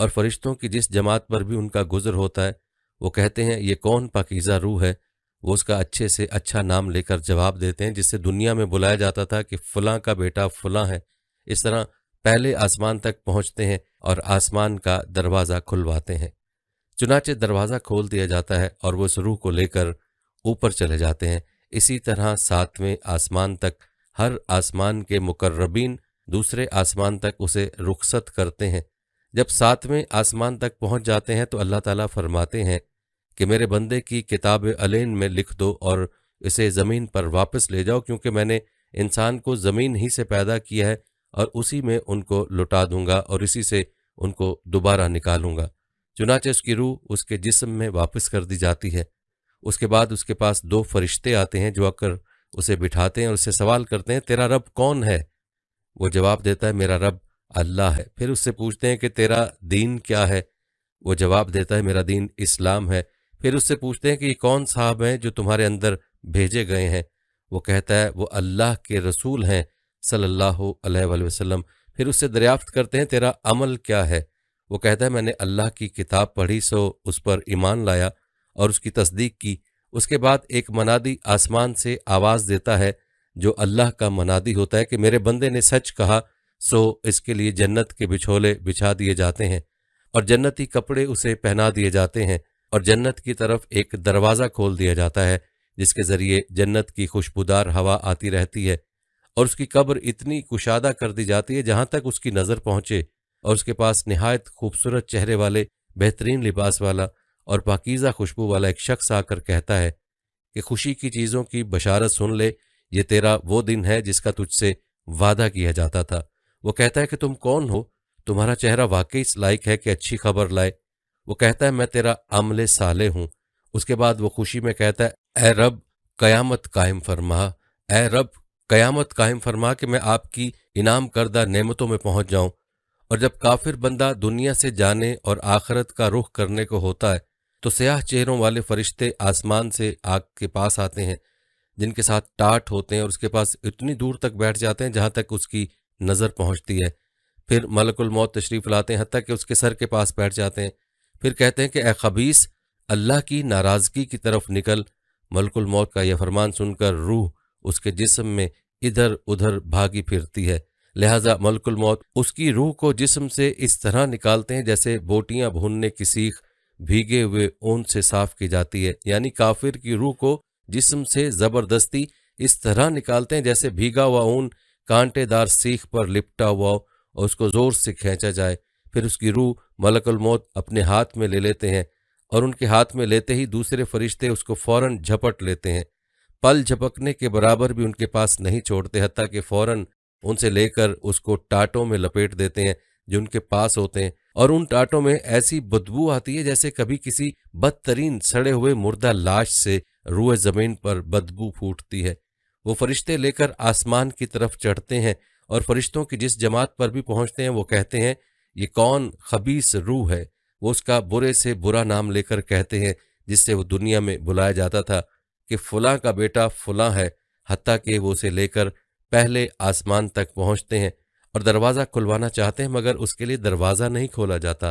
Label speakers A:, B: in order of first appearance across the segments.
A: اور فرشتوں کی جس جماعت پر بھی ان کا گزر ہوتا ہے وہ کہتے ہیں یہ کون پاکیزہ روح ہے، وہ اس کا اچھے سے اچھا نام لے کر جواب دیتے ہیں، جس سے دنیا میں بلایا جاتا تھا کہ فلاں کا بیٹا فلاں ہے۔ اس طرح پہلے آسمان تک پہنچتے ہیں اور آسمان کا دروازہ کھلواتے ہیں۔ چنانچہ دروازہ کھول دیا جاتا ہے اور وہ اس روح کو لے کر اوپر چلے جاتے ہیں۔ اسی طرح ساتویں آسمان تک ہر آسمان کے مقربین دوسرے آسمان تک اسے رخصت کرتے ہیں۔ جب ساتویں آسمان تک پہنچ جاتے ہیں تو اللہ تعالیٰ فرماتے ہیں کہ میرے بندے کی کتاب علین میں لکھ دو اور اسے زمین پر واپس لے جاؤ، کیونکہ میں نے انسان کو زمین ہی سے پیدا کیا ہے اور اسی میں ان کو لٹا دوں گا اور اسی سے ان کو دوبارہ نکالوں گا۔ چنانچہ اس کی روح اس کے جسم میں واپس کر دی جاتی ہے۔ اس کے بعد اس کے پاس 2 فرشتے آتے ہیں جو آ کر اسے بٹھاتے ہیں اور اسے سوال کرتے ہیں تیرا رب کون ہے؟ وہ جواب دیتا ہے میرا رب اللہ ہے۔ پھر اس سے پوچھتے ہیں کہ تیرا دین کیا ہے؟ وہ جواب دیتا ہے میرا دین اسلام ہے۔ پھر اس سے پوچھتے ہیں کہ یہ کون صاحب ہیں جو تمہارے اندر بھیجے گئے ہیں؟ وہ کہتا ہے وہ اللہ کے رسول ہیں صلی اللہ علیہ وآلہ وسلم۔ پھر اس سے دریافت کرتے ہیں تیرا عمل کیا ہے؟ وہ کہتا ہے میں نے اللہ کی کتاب پڑھی سو اس پر ایمان لایا اور اس کی تصدیق کی۔ اس کے بعد ایک منادی آسمان سے آواز دیتا ہے جو اللہ کا منادی ہوتا ہے کہ میرے بندے نے سچ کہا، سو اس کے لیے جنت کے بچھولے بچھا دیے جاتے ہیں اور جنتی کپڑے اسے پہنا دیے جاتے ہیں اور جنت کی طرف ایک دروازہ کھول دیا جاتا ہے جس کے ذریعے جنت کی خوشبودار ہوا آتی رہتی ہے اور اس کی قبر اتنی کشادہ کر دی جاتی ہے جہاں تک اس کی نظر پہنچے، اور اس کے پاس نہایت خوبصورت چہرے والے، بہترین لباس والا اور پاکیزہ خوشبو والا ایک شخص آ کر کہتا ہے کہ خوشی کی چیزوں کی بشارت سن لے، یہ تیرا وہ دن ہے جس کا تجھ سے وعدہ کیا جاتا تھا۔ وہ کہتا ہے کہ تم کون ہو؟ تمہارا چہرہ واقعی اس لائق ہے کہ اچھی خبر لائے۔ وہ کہتا ہے میں تیرا عمل صالح ہوں۔ اس کے بعد وہ خوشی میں کہتا ہے اے رب قیامت قائم فرما، اے رب قیامت قائم فرما کہ میں آپ کی انعام کردہ نعمتوں میں پہنچ جاؤں۔ اور جب کافر بندہ دنیا سے جانے اور آخرت کا رخ کرنے کو ہوتا ہے تو سیاہ چہروں والے فرشتے آسمان سے آگ کے پاس آتے ہیں جن کے ساتھ ٹاٹ ہوتے ہیں اور اس کے پاس اتنی دور تک بیٹھ جاتے ہیں جہاں تک اس کی نظر پہنچتی ہے۔ پھر ملک الموت تشریف لاتے ہیں حتیٰ کہ اس کے سر کے پاس بیٹھ جاتے ہیں۔ پھر کہتے ہیں کہ اے خبیث اللہ کی ناراضگی کی طرف نکل۔ ملک الموت کا یہ فرمان سن کر روح اس کے جسم میں ادھر ادھر بھاگی پھرتی ہے، لہٰذا ملک الموت اس کی روح کو جسم سے اس طرح نکالتے ہیں جیسے بوٹیاں بھوننے کی سیخ بھیگے ہوئے اون سے صاف کی جاتی ہے، یعنی کافر کی روح کو جسم سے زبردستی اس طرح نکالتے ہیں جیسے بھیگا ہوا اون کانٹے دار سیخ پر لپٹا ہوا ہو اور اس کو زور سے کھینچا جائے۔ پھر اس کی روح ملک الموت اپنے ہاتھ میں لے لیتے ہیں اور ان کے ہاتھ میں لیتے ہی دوسرے فرشتے اس کو فوراً جھپٹ لیتے ہیں، پل جھپکنے کے برابر بھی ان کے پاس نہیں چھوڑتے، حتیٰ کہ فوراً ان سے لے کر اس کو ٹاٹوں میں لپیٹ دیتے ہیں جو ان کے پاس ہوتے ہیں، اور ان ٹاٹوں میں ایسی بدبو آتی ہے جیسے کبھی کسی بدترین سڑے ہوئے مردہ لاش سے روح زمین پر بدبو پھوٹتی ہے۔ وہ فرشتے لے کر آسمان کی طرف چڑھتے ہیں اور فرشتوں کی جس جماعت پر بھی پہنچتے ہیں وہ کہتے ہیں یہ کون خبیث روح ہے؟ وہ اس کا برے سے برا نام لے کر کہتے ہیں جس سے وہ دنیا میں بلایا جاتا تھا کہ فلاں کا بیٹا فلاں ہے، حتیٰ کہ وہ اسے لے کر پہلے آسمان تک پہنچتے ہیں اور دروازہ کھلوانا چاہتے ہیں مگر اس کے لیے دروازہ نہیں کھولا جاتا،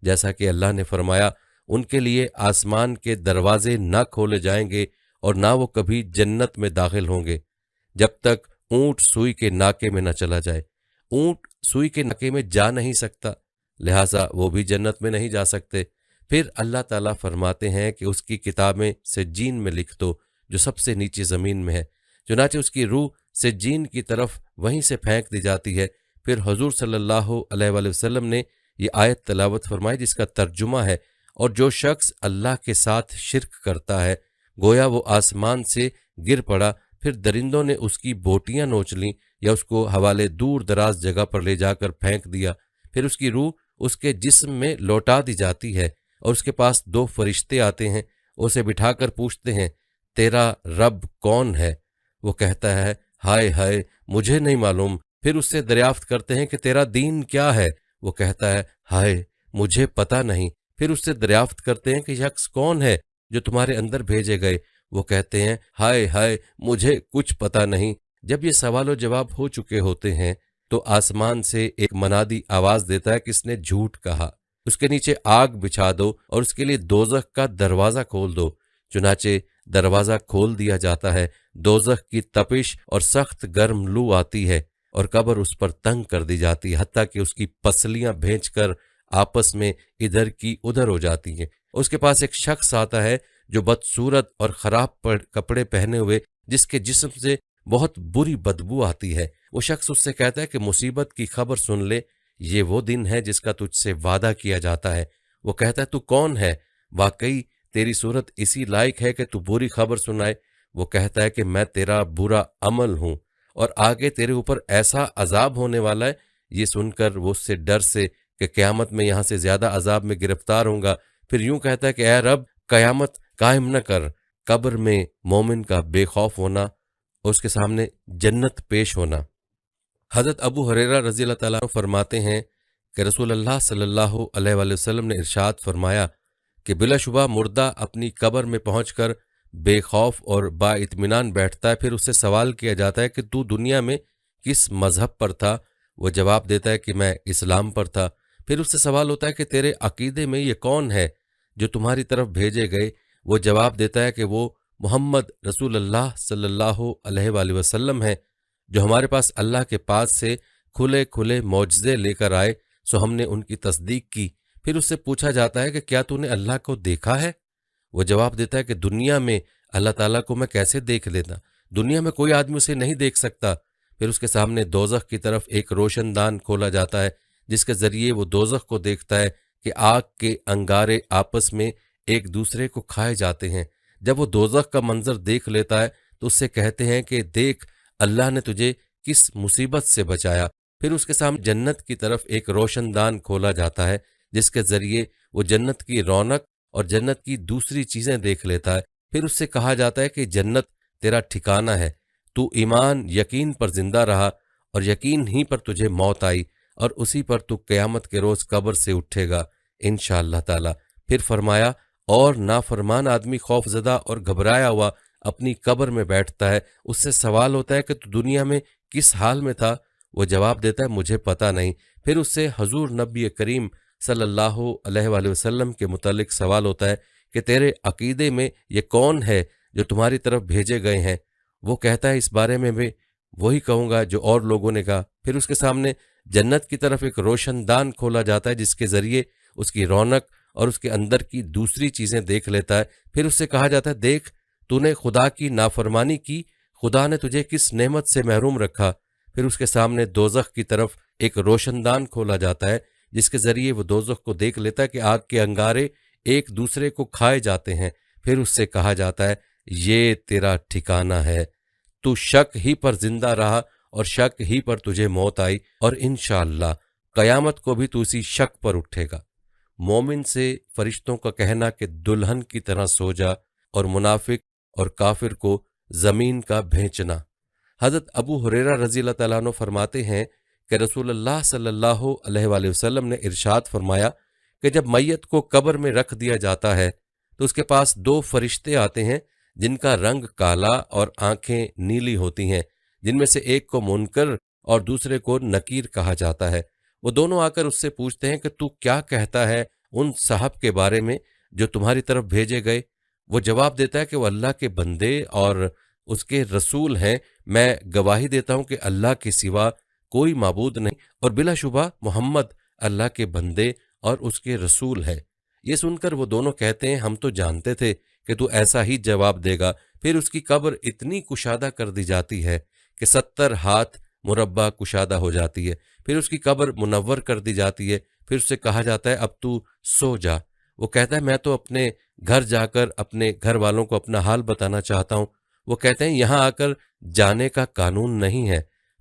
A: جیسا کہ اللہ نے فرمایا ان کے لیے آسمان کے دروازے نہ کھولے جائیں گے اور نہ وہ کبھی جنت میں داخل ہوں گے جب تک اونٹ سوئی کے ناکے میں نہ چلا جائے۔ اونٹ سوئی کے ناکے میں جا نہیں سکتا، لہٰذا وہ بھی جنت میں نہیں جا سکتے۔ پھر اللہ تعالیٰ فرماتے ہیں کہ اس کی کتابیں سجین میں لکھ دو جو سب سے نیچے زمین میں ہے۔ چنانچہ اس کی روح سجین کی طرف وہیں سے پھینک دی جاتی ہے۔ پھر حضور صلی اللہ علیہ وآلہ وسلم نے یہ آیت تلاوت فرمائی جس کا ترجمہ ہے اور جو شخص اللہ کے ساتھ شرک کرتا ہے گویا وہ آسمان سے گر پڑا، پھر درندوں نے اس کی بوٹیاں نوچ لیں یا اس کو حوالے دور دراز جگہ پر لے جا کر پھینک دیا، پھر اس کی روح اس کے جسم میں لوٹا دی جاتی ہے اور اس کے پاس 2 فرشتے آتے ہیں، اسے بٹھا کر پوچھتے ہیں تیرا رب کون ہے؟ وہ کہتا ہے ہائے ہائے مجھے نہیں معلوم۔ پھر اس سے دریافت کرتے ہیں کہ تیرا دین کیا ہے؟ وہ کہتا ہے ہائے مجھے پتہ نہیں۔ پھر اس سے دریافت کرتے ہیں کہ شخص کون ہے جو تمہارے اندر بھیجے گئے؟ وہ کہتے ہیں ہائے ہائے مجھے کچھ پتہ نہیں۔ جب یہ سوال و جواب ہو چکے ہوتے ہیں تو آسمان سے ایک منادی آواز دیتا ہے کہ اس نے جھوٹ کہا، اس کے نیچے آگ بچھا دو اور اس کے لیے دوزخ کا دروازہ کھول دو۔ چنانچہ دروازہ کھول دیا جاتا ہے، دوزخ کی تپش اور سخت گرم لو آتی ہے اور قبر اس پر تنگ کر دی جاتی ہے، حتیٰ کہ اس کی پسلیاں بھینچ کر آپس میں ادھر کی ادھر ہو جاتی ہیں۔ اس کے پاس ایک شخص آتا ہے جو بدصورت اور خراب کپڑے پہنے ہوئے، جس کے جسم سے بہت بری بدبو آتی ہے۔ وہ شخص اس سے کہتا ہے کہ مصیبت کی خبر سن لے، یہ وہ دن ہے جس کا تجھ سے وعدہ کیا جاتا ہے۔ وہ کہتا ہے تو کون ہے؟ واقعی تیری صورت اسی لائق ہے کہ تو بری خبر سنائے۔ وہ کہتا ہے کہ میں تیرا برا عمل ہوں اور آگے تیرے اوپر ایسا عذاب ہونے والا ہے۔ یہ سن کر وہ اس سے ڈر سے کہ قیامت میں یہاں سے زیادہ عذاب میں گرفتار ہوں گا، پھر یوں کہتا ہے کہ اے رب قیامت قائم نہ کر۔ قبر میں مومن کا بے خوف ہونا اور اس کے سامنے جنت پیش ہونا۔ حضرت ابو ہریرہ رضی اللہ تعالیٰ عنہ فرماتے ہیں کہ رسول اللہ صلی اللہ علیہ وآلہ وسلم نے ارشاد فرمایا کہ بلا شبہ مردہ اپنی قبر میں پہنچ کر بے خوف اور با اطمینان بیٹھتا ہے، پھر اس سے سوال کیا جاتا ہے کہ تو دنیا میں کس مذہب پر تھا؟ وہ جواب دیتا ہے کہ میں اسلام پر تھا۔ پھر اس سے سوال ہوتا ہے کہ تیرے عقیدے میں یہ کون ہے جو تمہاری طرف بھیجے گئے؟ وہ جواب دیتا ہے کہ وہ محمد رسول اللہ صلی اللہ علیہ وآلہ وسلم ہے، جو ہمارے پاس اللہ کے پاس سے کھلے کھلے معجزے لے کر آئے، سو ہم نے ان کی تصدیق کی۔ پھر اس سے پوچھا جاتا ہے کہ کیا تو نے اللہ کو دیکھا ہے؟ وہ جواب دیتا ہے کہ دنیا میں اللہ تعالیٰ کو میں کیسے دیکھ لیتا؟ دنیا میں کوئی آدمی اسے نہیں دیکھ سکتا۔ پھر اس کے سامنے دوزخ کی طرف ایک روشن دان کھولا جاتا ہے، جس کے ذریعے وہ دوزخ کو دیکھتا ہے کہ آگ کے انگارے آپس میں ایک دوسرے کو کھائے جاتے ہیں۔ جب وہ دوزخ کا منظر دیکھ لیتا ہے تو اس سے کہتے ہیں کہ دیکھ اللہ نے تجھے کس مصیبت سے بچایا۔ پھر اس کے سامنے جنت کی طرف ایک روشن دان کھولا جاتا ہے، جس کے ذریعے وہ جنت کی رونق اور جنت کی دوسری چیزیں دیکھ لیتا ہے۔ پھر اس سے کہا جاتا ہے کہ جنت تیرا ٹھکانہ ہے، تو ایمان یقین پر زندہ رہا اور یقین ہی پر تجھے موت آئی اور اسی پر تو قیامت کے روز قبر سے اٹھے گا انشاءاللہ تعالی۔ پھر فرمایا اور نافرمان آدمی خوف زدہ اور گھبرایا ہوا اپنی قبر میں بیٹھتا ہے۔ اس سے سوال ہوتا ہے کہ تو دنیا میں کس حال میں تھا؟ وہ جواب دیتا ہے مجھے پتہ نہیں۔ پھر اس سے حضور نبی کریم صلی اللہ علیہ وآلہ وسلم کے متعلق سوال ہوتا ہے کہ تیرے عقیدے میں یہ کون ہے جو تمہاری طرف بھیجے گئے ہیں؟ وہ کہتا ہے اس بارے میں بھی وہی کہوں گا جو اور لوگوں نے کہا۔ پھر اس کے سامنے جنت کی طرف ایک روشن دان کھولا جاتا ہے، جس کے ذریعے اس کی رونق اور اس کے اندر کی دوسری چیزیں دیکھ لیتا ہے۔ پھر اس سے کہا جاتا ہے دیکھ تو نے خدا کی نافرمانی کی، خدا نے تجھے کس نعمت سے محروم رکھا۔ پھر اس کے سامنے دوزخ کی طرف ایک روشن دان کھولا جاتا ہے، جس کے ذریعے وہ دوزخ کو دیکھ لیتا ہے کہ آگ کے انگارے ایک دوسرے کو کھائے جاتے ہیں۔ پھر اس سے کہا جاتا ہے یہ تیرا ٹھکانہ ہے، تو شک ہی پر زندہ رہا اور شک ہی پر تجھے موت آئی اور انشاءاللہ قیامت کو بھی تو اسی شک پر اٹھے گا۔ مومن سے فرشتوں کا کہنا کہ دلہن کی طرح سو جا، اور منافق اور کافر کو زمین کا بھینچنا۔ حضرت ابو ہریرہ رضی اللہ تعالیٰ عنہ فرماتے ہیں کہ رسول اللہ صلی اللہ علیہ وآلہ وسلم نے ارشاد فرمایا کہ جب میت کو قبر میں رکھ دیا جاتا ہے تو اس کے پاس دو فرشتے آتے ہیں جن کا رنگ کالا اور آنکھیں نیلی ہوتی ہیں، جن میں سے ایک کو منکر اور دوسرے کو نکیر کہا جاتا ہے۔ وہ دونوں آ کر اس سے پوچھتے ہیں کہ تو کیا کہتا ہے ان صاحب کے بارے میں جو تمہاری طرف بھیجے گئے؟ وہ جواب دیتا ہے کہ وہ اللہ کے بندے اور اس کے رسول ہیں، میں گواہی دیتا ہوں کہ اللہ کے سوا کوئی معبود نہیں اور بلا شبہ محمد اللہ کے بندے اور اس کے رسول ہے۔ یہ سن کر وہ دونوں کہتے ہیں ہم تو جانتے تھے کہ تو ایسا ہی جواب دے گا۔ پھر اس کی قبر اتنی کشادہ کر دی جاتی ہے کہ 70 ہاتھ مربع کشادہ ہو جاتی ہے۔ پھر اس کی قبر منور کر دی جاتی ہے۔ پھر اس سے کہا جاتا ہے اب تو سو جا۔ وہ کہتا ہے میں تو اپنے گھر جا کر اپنے گھر والوں کو اپنا حال بتانا چاہتا ہوں۔ وہ کہتے ہیں یہاں آ کر جانے کا قانون نہیں ہے،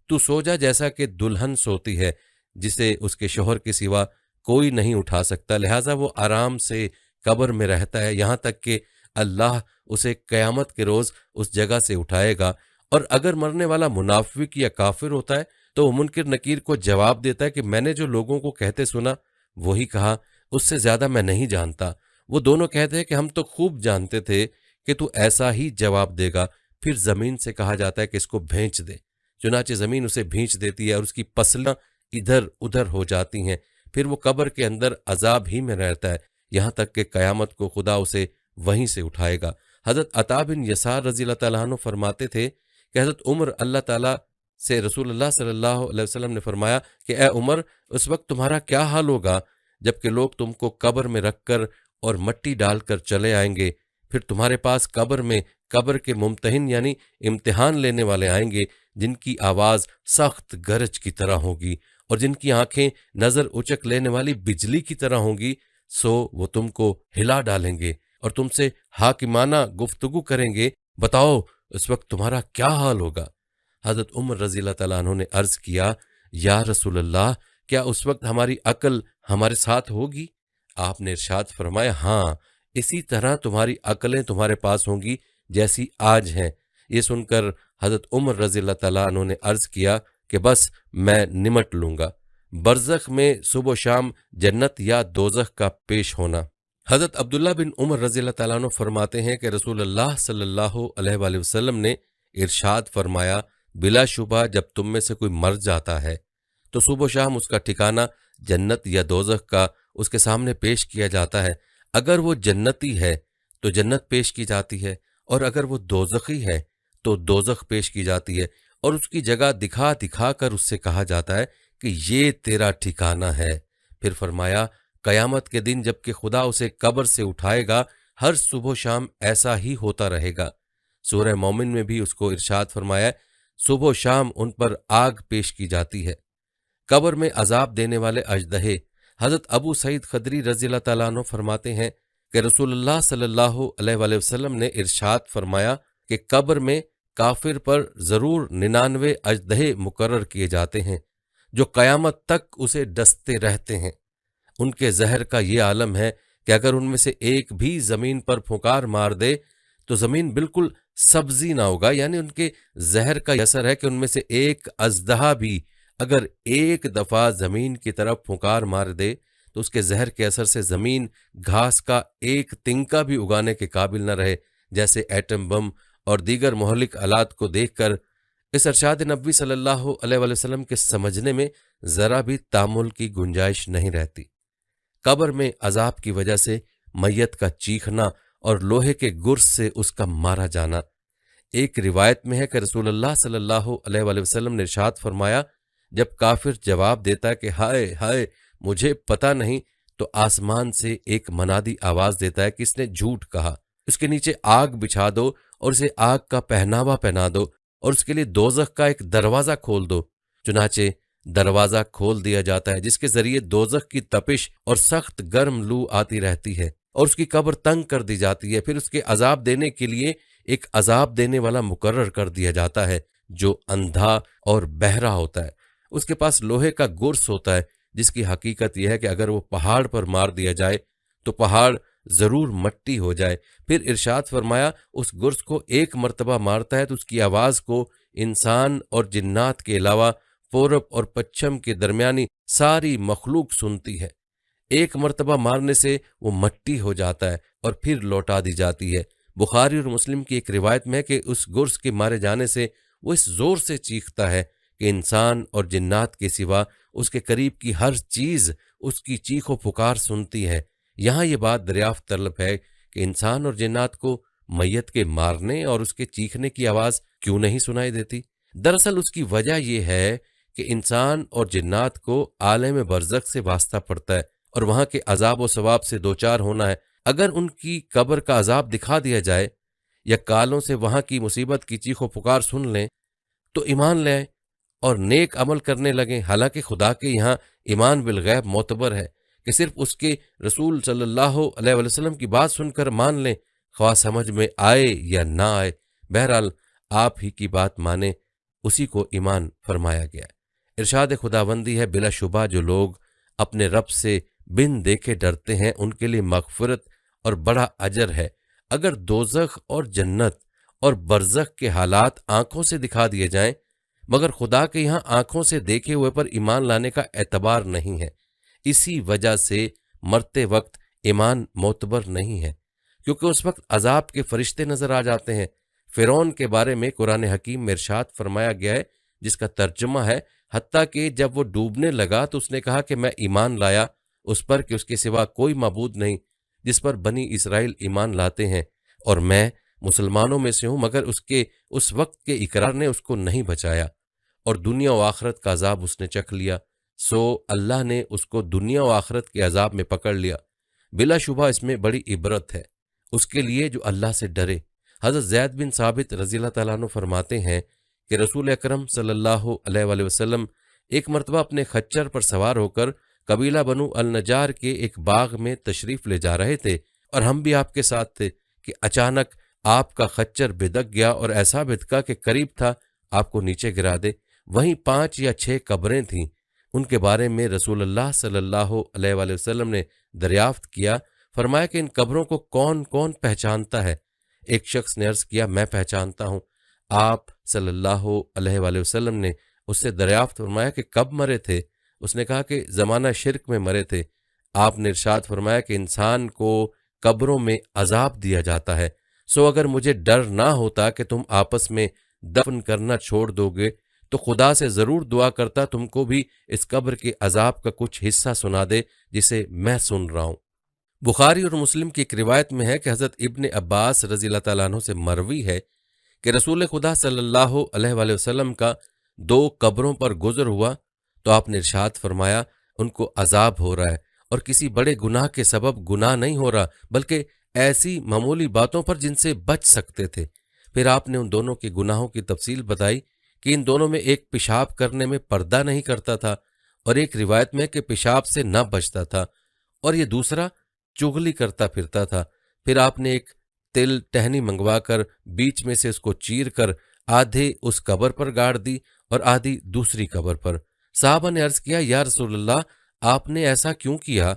A: تو سو جا جیسا کہ دلہن سوتی ہے جسے اس کے شوہر کے سوا کوئی نہیں اٹھا سکتا، لہٰذا وہ آرام سے قبر میں رہتا ہے یہاں تک کہ اللہ اسے قیامت کے روز اس جگہ سے اٹھائے گا۔ اور اگر مرنے والا منافق یا کافر ہوتا ہے تو وہ منکر نکیر کو جواب دیتا ہے کہ میں نے جو لوگوں کو کہتے سنا وہی کہا، اس سے زیادہ میں نہیں جانتا۔ وہ دونوں کہتے ہیں کہ ہم تو خوب جانتے تھے کہ تو ایسا ہی جواب دے گا۔ پھر زمین سے کہا جاتا ہے کہ اس کو بھینچ دے، چنانچہ زمین اسے بھینچ دیتی ہے اور اس کی پسلیاں ادھر ادھر ہو جاتی ہیں۔ پھر وہ قبر کے اندر عذاب ہی میں رہتا ہے یہاں تک کہ قیامت کو خدا اسے وہیں سے اٹھائے گا۔ حضرت عطا بن یسار رضی اللہ تعالیٰ عنہ فرماتے تھے کہ حضرت عمر اللہ تعالیٰ سے رسول اللہ صلی اللہ علیہ وسلم نے فرمایا کہ اے عمر، اس وقت تمہارا کیا حال ہوگا جبکہ لوگ تم کو قبر میں رکھ کر اور مٹی ڈال کر چلے آئیں گے، پھر تمہارے پاس قبر میں قبر کے ممتحن یعنی امتحان لینے والے آئیں گے، جن کی آواز سخت گرج کی طرح ہوگی اور جن کی آنکھیں نظر اچک لینے والی بجلی کی طرح ہوں گی، سو وہ تم کو ہلا ڈالیں گے اور تم سے حاکمانہ گفتگو کریں گے، بتاؤ اس وقت تمہارا کیا حال ہوگا؟ حضرت عمر رضی اللہ تعالیٰ عنہ نے عرض کیا، یا رسول اللہ، کیا اس وقت ہماری عقل ہمارے ساتھ ہوگی؟ آپ نے ارشاد فرمایا، ہاں، اسی طرح تمہاری عقلیں تمہارے پاس ہوں گی جیسی آج ہیں۔ یہ سن کر حضرت عمر رضی اللہ تعالیٰ عنہ نے عرض کیا کہ بس میں نمٹ لوں گا۔ برزخ میں صبح و شام جنت یا دوزخ کا پیش ہونا۔ حضرت عبداللہ بن عمر رضی اللہ تعالیٰ عنہ فرماتے ہیں کہ رسول اللہ صلی اللہ علیہ وآلہ وسلم نے ارشاد فرمایا، بلا شبہ جب تم میں سے کوئی مر جاتا ہے تو صبح و شام اس کا ٹھکانہ جنت یا دوزخ کا اس کے سامنے پیش کیا جاتا ہے۔ اگر وہ جنتی ہے تو جنت پیش کی جاتی ہے، اور اگر وہ دوزخی ہے تو دوزخ پیش کی جاتی ہے، اور اس کی جگہ دکھا دکھا کر اس سے کہا جاتا ہے کہ یہ تیرا ٹھکانہ ہے۔ پھر فرمایا، قیامت کے دن جب کہ خدا اسے قبر سے اٹھائے گا، ہر صبح و شام ایسا ہی ہوتا رہے گا۔ سورہ مومن میں بھی اس کو ارشاد فرمایا، صبح و شام ان پر آگ پیش کی جاتی ہے۔ قبر میں عذاب دینے والے اژدہے۔ حضرت ابو سعید خدری رضی اللہ تعالیٰ عنہ فرماتے ہیں کہ رسول اللہ صلی اللہ علیہ وآلہ وسلم نے ارشاد فرمایا کہ قبر میں کافر پر ضرور 99 اژدہے مقرر کیے جاتے ہیں جو قیامت تک اسے ڈستے رہتے ہیں۔ ان کے زہر کا یہ عالم ہے کہ اگر ان میں سے ایک بھی زمین پر پھونکار مار دے تو زمین بالکل سبزی نہ ہوگا، یعنی ان کے زہر کا یہ اثر ہے کہ ان میں سے ایک اژدہا بھی اگر ایک دفعہ زمین کی طرف پھونکار مار دے تو اس کے زہر کے اثر سے زمین گھاس کا ایک تنکا بھی اگانے کے قابل نہ رہے، جیسے ایٹم بم اور دیگر مہلک آلات کو دیکھ کر اس ارشاد نبوی صلی اللہ علیہ وآلہ وسلم کے سمجھنے میں ذرا بھی تامل کی گنجائش نہیں رہتی۔ قبر میں عذاب کی وجہ سے میت کا چیخنا اور لوہے کے گرز سے اس کا مارا جانا۔ ایک روایت میں ہے کہ رسول اللہ صلی اللہ علیہ وآلہ وسلم نے ارشاد فرمایا، جب کافر جواب دیتا ہے کہ ہائے ہائے مجھے پتہ نہیں، تو آسمان سے ایک منادی آواز دیتا ہے کہ اس نے جھوٹ کہا، اس کے نیچے آگ بچھا دو اور اسے آگ کا پہناوا پہنا دو اور اس کے لیے دوزخ کا ایک دروازہ کھول دو۔ چنانچہ دروازہ کھول دیا جاتا ہے جس کے ذریعے دوزخ کی تپش اور سخت گرم لو آتی رہتی ہے اور اس کی قبر تنگ کر دی جاتی ہے۔ پھر اس کے عذاب دینے کے لیے ایک عذاب دینے والا مقرر کر دیا جاتا ہے جو اندھا اور بہرا ہوتا ہے۔ اس کے پاس لوہے کا گرس ہوتا ہے جس کی حقیقت یہ ہے کہ اگر وہ پہاڑ پر مار دیا جائے تو پہاڑ ضرور مٹی ہو جائے۔ پھر ارشاد فرمایا، اس گرس کو ایک مرتبہ مارتا ہے تو اس کی آواز کو انسان اور جنات کے علاوہ پورب اور پچھم کے درمیانی ساری مخلوق سنتی ہے۔ ایک مرتبہ مارنے سے وہ مٹی ہو جاتا ہے اور پھر لوٹا دی جاتی ہے۔ بخاری اور مسلم کی ایک روایت میں ہے کہ اس گرس کے مارے جانے سے وہ اس زور سے چیختا ہے کہ انسان اور جنات کے سوا اس کے قریب کی ہر چیز اس کی چیخ و پکار سنتی ہے۔ یہاں یہ بات دریافت طلب ہے کہ انسان اور جنات کو میت کے مارنے اور اس کے چیخنے کی آواز کیوں نہیں سنائی دیتی؟ دراصل اس کی وجہ یہ ہے کہ انسان اور جنات کو عالم برزخ سے واسطہ پڑتا ہے اور وہاں کے عذاب و ثواب سے دوچار ہونا ہے۔ اگر ان کی قبر کا عذاب دکھا دیا جائے یا کالوں سے وہاں کی مصیبت کی چیخ و پکار سن لیں تو ایمان لیں اور نیک عمل کرنے لگیں۔ حالانکہ خدا کے یہاں ایمان بالغیب معتبر ہے کہ صرف اس کے رسول صلی اللہ علیہ وآلہ وسلم کی بات سن کر مان لیں، خواہ سمجھ میں آئے یا نہ آئے۔ بہرحال آپ ہی کی بات مانیں، اسی کو ایمان فرمایا گیا ہے۔ ارشاد خداوندی ہے، بلا شبہ جو لوگ اپنے رب سے بن دیکھے ڈرتے ہیں ان کے لیے مغفرت اور بڑا اجر ہے۔ اگر دوزخ اور جنت اور برزخ کے حالات آنکھوں سے دکھا دیے جائیں، مگر خدا کے یہاں آنکھوں سے دیکھے ہوئے پر ایمان لانے کا اعتبار نہیں ہے، اسی وجہ سے مرتے وقت ایمان معتبر نہیں ہے، کیونکہ اس وقت عذاب کے فرشتے نظر آ جاتے ہیں۔ فرعون کے بارے میں قرآن حکیم میں ارشاد فرمایا گیا ہے جس کا ترجمہ ہے، حتیٰ کہ جب وہ ڈوبنے لگا تو اس نے کہا کہ میں ایمان لایا اس پر کہ اس کے سوا کوئی معبود نہیں جس پر بنی اسرائیل ایمان لاتے ہیں، اور میں مسلمانوں میں سے ہوں، مگر اس وقت کے اقرار نے اس کو نہیں بچایا، اور دنیا و آخرت کا عذاب اس نے چکھ لیا، سو اللہ نے اس کو دنیا و آخرت کے عذاب میں پکڑ لیا۔ بلا شبہ اس میں بڑی عبرت ہے اس کے لیے جو اللہ سے ڈرے۔ حضرت زید بن ثابت رضی اللہ تعالیٰ عنہ فرماتے ہیں کہ رسول اکرم صلی اللہ علیہ وآلہ وسلم ایک مرتبہ اپنے خچر پر سوار ہو کر قبیلہ بنو النجار کے ایک باغ میں تشریف لے جا رہے تھے، اور ہم بھی آپ کے ساتھ تھے کہ اچانک آپ کا خچر بدک گیا اور ایسا بدکا کہ قریب تھا آپ کو نیچے گرا دے۔ وہیں 5 یا 6 قبریں تھیں، ان کے بارے میں رسول اللہ صلی اللہ علیہ وآلہ وسلم نے دریافت کیا، فرمایا کہ ان قبروں کو کون کون پہچانتا ہے؟ ایک شخص نے عرض کیا میں پہچانتا ہوں۔ آپ صلی اللہ علیہ وآلہ وسلم نے اس سے دریافت فرمایا کہ کب مرے تھے؟ اس نے کہا کہ زمانہ شرک میں مرے تھے۔ آپ نے ارشاد فرمایا کہ انسان کو قبروں میں عذاب دیا جاتا ہے، سو اگر مجھے ڈر نہ ہوتا کہ تم آپس میں دفن کرنا چھوڑ دو گے تو خدا سے ضرور دعا کرتا تم کو بھی اس قبر کے عذاب کا کچھ حصہ سنا دے جسے میں سن رہا ہوں۔ بخاری اور مسلم کی ایک روایت میں ہے کہ حضرت ابن عباس رضی اللہ تعالیٰ عنہ سے مروی ہے کہ رسول خدا صلی اللہ علیہ وآلہ وسلم کا 2 قبروں پر گزر ہوا تو آپ نے ارشاد فرمایا ان کو عذاب ہو رہا ہے، اور کسی بڑے گناہ کے سبب گناہ نہیں ہو رہا بلکہ ایسی معمولی باتوں پر جن سے بچ سکتے تھے۔ پھر آپ نے ان دونوں کے گناہوں کی تفصیل بتائی کہ ان دونوں میں ایک پیشاب کرنے میں پردہ نہیں کرتا تھا، اور ایک روایت میں کہ پیشاب سے نہ بچتا تھا، اور یہ دوسرا چغلی کرتا پھرتا تھا۔ پھر آپ نے ایک تل ٹہنی منگوا کر بیچ میں سے اس کو چیر کر آدھے اس قبر پر گاڑ دی اور آدھی دوسری قبر پر۔ صحابہ نے عرض کیا یا رسول اللہ آپ نے ایسا کیوں کیا؟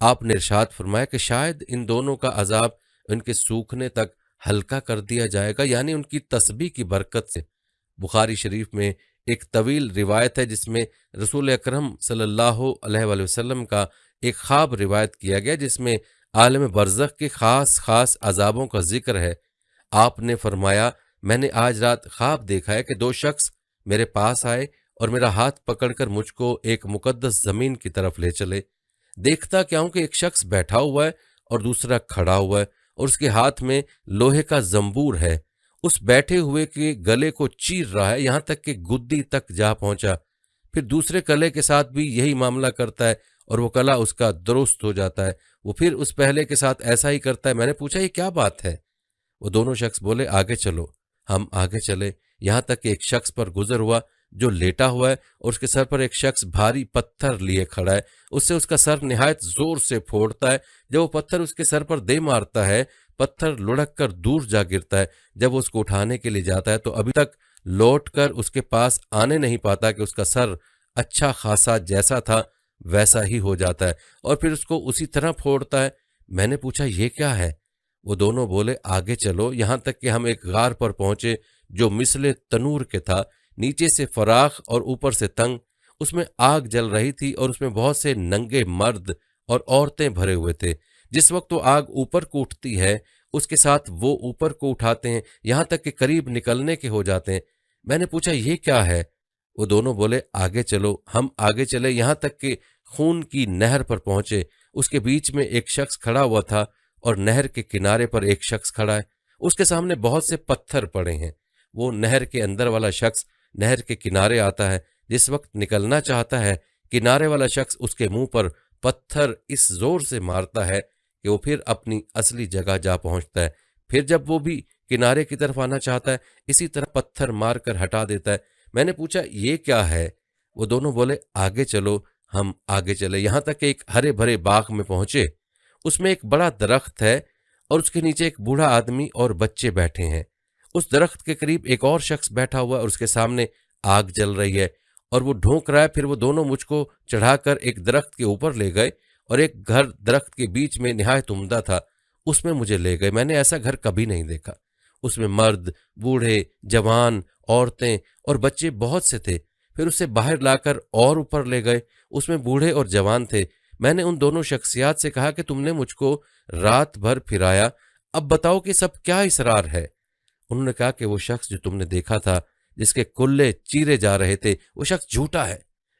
A: آپ نے ارشاد فرمایا کہ شاید ان دونوں کا عذاب ان کے سوکھنے تک ہلکا کر دیا جائے گا، یعنی ان کی تسبیح کی برکت سے۔ بخاری شریف میں ایک طویل روایت ہے جس میں رسول اکرم صلی اللہ علیہ وآلہ وسلم کا ایک خواب روایت کیا گیا جس میں عالم برزخ کے خاص خاص عذابوں کا ذکر ہے۔ آپ نے فرمایا میں نے آج رات خواب دیکھا ہے کہ 2 شخص میرے پاس آئے اور میرا ہاتھ پکڑ کر مجھ کو ایک مقدس زمین کی طرف لے چلے۔ دیکھتا کیا ہوں کہ ایک شخص بیٹھا ہوا ہے اور دوسرا کھڑا ہوا ہے، اور اس کے ہاتھ میں لوہے کا زنبور ہے، اس بیٹھے ہوئے کے گلے کو چیر رہا ہے یہاں تک کہ گدی تک جا پہنچا۔ پھر دوسرے کلے کے ساتھ بھی یہی معاملہ کرتا ہے اور وہ کلا اس کا درست ہو جاتا ہے، وہ پھر اس پہلے کے ساتھ ایسا ہی کرتا ہے۔ میں نے پوچھا یہ کیا بات ہے؟ وہ دونوں شخص بولے آگے چلو۔ ہم آگے چلے یہاں تک کہ ایک شخص پر گزر ہوا جو لیٹا ہوا ہے اور اس کے سر پر ایک شخص بھاری پتھر لیے کھڑا ہے، اس سے اس کا سر نہایت زور سے پھوڑتا ہے۔ جب وہ پتھر اس کے سر پر دے مارتا ہے پتھر لڑک کر دور جا گرتا ہے۔ جب وہ اس کو اٹھانے کے لیے جاتا ہے تو ابھی تک لوٹ کر اس کے پاس آنے نہیں پاتا کہ اس کا سر اچھا خاصا جیسا تھا ویسا ہی ہو جاتا ہے، اور پھر اس کو اسی طرح پھوڑتا ہے۔ میں نے پوچھا یہ کیا ہے؟ وہ دونوں بولے آگے چلو یہاں تک کہ ہم ایک غار پر پہنچے جو مثل تنور کے تھا، نیچے سے فراخ اور اوپر سے تنگ، اس میں آگ جل رہی تھی اور اس میں بہت سے ننگے مرد اور عورتیں بھرے ہوئے تھے۔ جس وقت وہ آگ اوپر کو اٹھتی ہے اس کے ساتھ وہ اوپر کو اٹھاتے ہیں یہاں تک کہ قریب نکلنے کے ہو جاتے ہیں۔ میں نے پوچھا یہ کیا ہے؟ وہ دونوں بولے آگے چلو۔ ہم آگے چلے یہاں تک کہ خون کی نہر پر پہنچے، اس کے بیچ میں ایک شخص کھڑا ہوا تھا اور نہر کے کنارے پر ایک شخص کھڑا ہے، اس کے سامنے بہت سے پتھر پڑے ہیں۔ وہ نہر کے اندر والا شخص نہر کے کنارے آتا ہے، جس وقت نکلنا چاہتا ہے کنارے والا شخص اس کے منہ پر پتھر اس زور سے مارتا ہے کہ وہ پھر اپنی اصلی جگہ جا پہنچتا ہے۔ پھر جب وہ بھی کنارے کی طرف آنا چاہتا ہے اسی طرح پتھر مار کر ہٹا دیتا ہے۔ میں نے پوچھا یہ کیا ہے؟ وہ دونوں بولے آگے چلو۔ ہم آگے چلے یہاں تک کہ ایک ہرے بھرے باغ میں پہنچے، اس میں ایک بڑا درخت ہے اور اس کے نیچے ایک بوڑھا آدمی اور بچے بیٹھے ہیں۔ اس درخت کے قریب ایک اور شخص بیٹھا ہوا اور اس کے سامنے آگ جل رہی ہے اور وہ ڈھونک رہا ہے۔ پھر وہ دونوں مجھ کو چڑھا کر ایک درخت کے اوپر لے گئے اور ایک گھر درخت کے بیچ میں نہایت عمدہ تھا، اس میں مجھے لے گئے۔ میں نے ایسا گھر کبھی نہیں دیکھا، اس میں مرد، بوڑھے، جوان، عورتیں اور بچے بہت سے تھے۔ پھر اسے باہر لا کر اور اوپر لے گئے، اس میں بوڑھے اور جوان تھے۔ میں نے ان دونوں شخصیات سے کہا کہ تم نے مجھ کو رات بھر پھرایا، اب بتاؤ کہ سب کیا اسرار ہے؟ انہوں نے کہا کہ وہ شخص جو تم نے دیکھا تھا جس کے کلے چیرے جا رہے تھے وہ شخص جھوٹا ہے،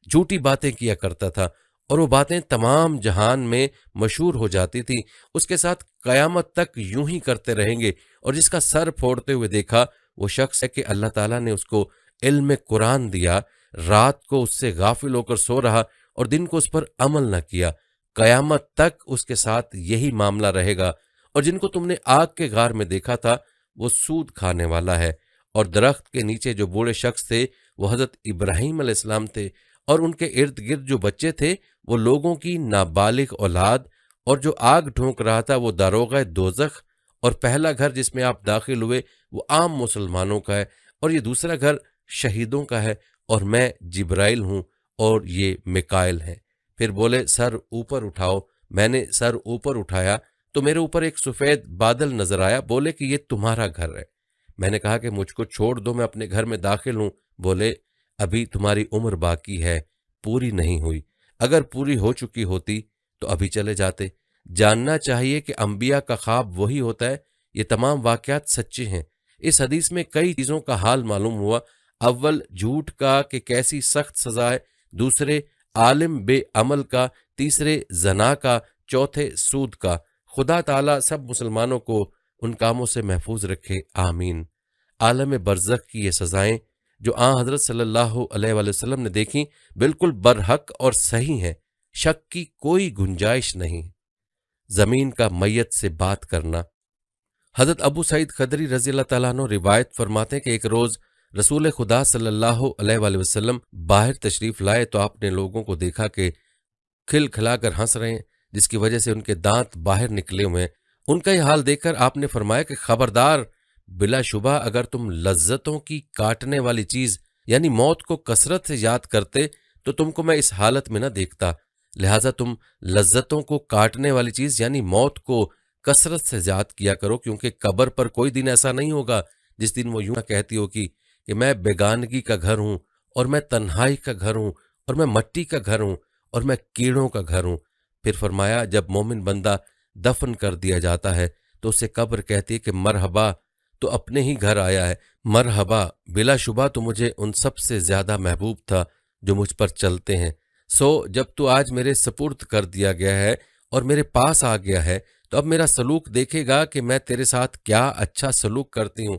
A: جھوٹی باتیں کیا کرتا تھا اور وہ باتیں تمام جہان میں مشہور ہو جاتی تھی، اس کے ساتھ قیامت تک یوں ہی کرتے رہیں گے۔ اور جس کا سر پھوڑتے ہوئے دیکھا وہ شخص ہے کہ اللہ تعالیٰ نے اس کو علم قرآن دیا، رات کو اس سے غافل ہو کر سو رہا اور دن کو اس پر عمل نہ کیا، قیامت تک اس کے ساتھ یہی معاملہ رہے گا۔ اور جن کو تم نے آگ کے غار میں دیکھا تھا وہ سود کھانے والا ہے۔ اور درخت کے نیچے جو بوڑھے شخص تھے وہ حضرت ابراہیم علیہ السلام تھے، اور ان کے ارد گرد جو بچے تھے وہ لوگوں کی نابالغ اولاد، اور جو آگ ڈھونک رہا تھا وہ داروغہ دوزخ، اور پہلا گھر جس میں آپ داخل ہوئے وہ عام مسلمانوں کا ہے، اور یہ دوسرا گھر شہیدوں کا ہے، اور میں جبرائیل ہوں اور یہ میکائیل ہیں۔ پھر بولے سر اوپر اٹھاؤ، میں نے سر اوپر اٹھایا تو میرے اوپر ایک سفید بادل نظر آیا، بولے کہ یہ تمہارا گھر ہے۔ میں نے کہا کہ مجھ کو چھوڑ دو، میں اپنے گھر میں داخل ہوں۔ بولے ابھی تمہاری عمر باقی ہے، پوری نہیں ہوئی، اگر پوری ہو چکی ہوتی تو ابھی چلے جاتے۔ جاننا چاہیے کہ انبیاء کا خواب وہی ہوتا ہے، یہ تمام واقعات سچے ہیں۔ اس حدیث میں کئی چیزوں کا حال معلوم ہوا، اول جھوٹ کا کہ کیسی سخت سزا ہے، دوسرے عالم بے عمل کا، تیسرے زنا کا، چوتھے سود کا۔ خدا تعالیٰ سب مسلمانوں کو ان کاموں سے محفوظ رکھے، آمین۔ عالم برزخ کی یہ سزائیں جو آن حضرت صلی اللہ علیہ وآلہ وسلم نے دیکھیں بالکل برحق اور صحیح ہیں، شک کی کوئی گنجائش نہیں۔ زمین کا میت سے بات کرنا۔ حضرت ابو سعید خدری رضی اللہ تعالیٰ عنہ روایت فرماتے ہیں کہ ایک روز رسول خدا صلی اللہ علیہ وآلہ وسلم باہر تشریف لائے تو آپ نے لوگوں کو دیکھا کہ کھل کھلا کر ہنس رہے ہیں، جس کی وجہ سے ان کے دانت باہر نکلے ہوئے ہیں۔ ان کا یہ حال دیکھ کر آپ نے فرمایا کہ خبردار، بلا شبہ اگر تم لذتوں کی کاٹنے والی چیز یعنی موت کو کثرت سے یاد کرتے تو تم کو میں اس حالت میں نہ دیکھتا، لہٰذا تم لذتوں کو کاٹنے والی چیز یعنی موت کو کثرت سے یاد کیا کرو، کیونکہ قبر پر کوئی دن ایسا نہیں ہوگا جس دن وہ یوں کہتی ہوگی کہ میں بیگانگی کا گھر ہوں، اور میں تنہائی کا گھر ہوں، اور میں مٹی کا گھر ہوں، اور میں کیڑوں کا گھر ہوں۔ پھر فرمایا جب مومن بندہ دفن کر دیا جاتا ہے تو اسے قبر کہتی ہے کہ مرحبا، تو اپنے ہی گھر آیا ہے، مرحبا، بلا شبہ تو مجھے ان سب سے زیادہ محبوب تھا جو مجھ پر چلتے ہیں۔ سو جب تو آج میرے سپرد کر دیا گیا ہے اور میرے پاس آ گیا ہے تو اب میرا سلوک دیکھے گا کہ میں تیرے ساتھ کیا اچھا سلوک کرتی ہوں۔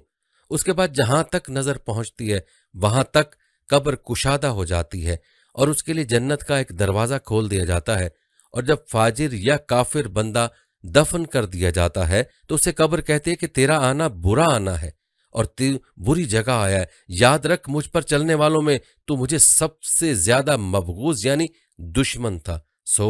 A: اس کے بعد جہاں تک نظر پہنچتی ہے وہاں تک قبر کشادہ ہو جاتی ہے اور اس کے لیے جنت کا ایک دروازہ کھول دیا جاتا ہے، اور جب فاجر یا کافر بندہ دفن کر دیا جاتا ہے تو اسے قبر کہتی ہے کہ تیرا آنا برا آنا ہے اور تو بری جگہ آیا ہے، یاد رکھ مجھ پر چلنے والوں میں تو مجھے سب سے زیادہ مبغوض یعنی دشمن تھا۔ سو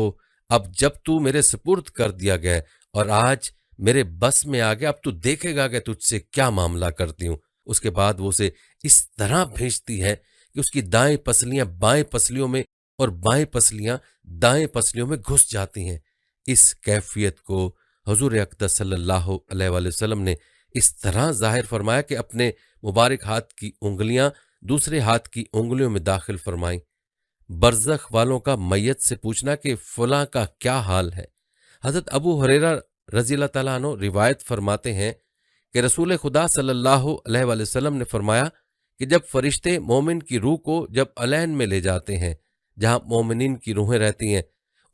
A: اب جب تو میرے سپرد کر دیا گیا اور آج میرے بس میں آ گیا، اب تو دیکھے گا کہ تجھ سے کیا معاملہ کرتی ہوں۔ اس کے بعد وہ اسے اس طرح بھیجتی ہے کہ اس کی دائیں پسلیاں بائیں پسلیوں میں اور بائیں پسلیاں دائیں پسلیوں میں گھس جاتی ہیں۔ اس کیفیت کو حضور اقدس صلی اللہ علیہ وآلہ وسلم نے اس طرح ظاہر فرمایا کہ اپنے مبارک ہاتھ کی انگلیاں دوسرے ہاتھ کی انگلیوں میں داخل فرمائیں۔ برزخ والوں کا میت سے پوچھنا کہ فلاں کا کیا حال ہے۔ حضرت ابو ہریرہ رضی اللہ تعالیٰ عنہ روایت فرماتے ہیں کہ رسول خدا صلی اللہ علیہ وآلہ وسلم نے فرمایا کہ جب فرشتے مومن کی روح کو جب علین میں لے جاتے ہیں جہاں مومنین کی روحیں رہتی ہیں،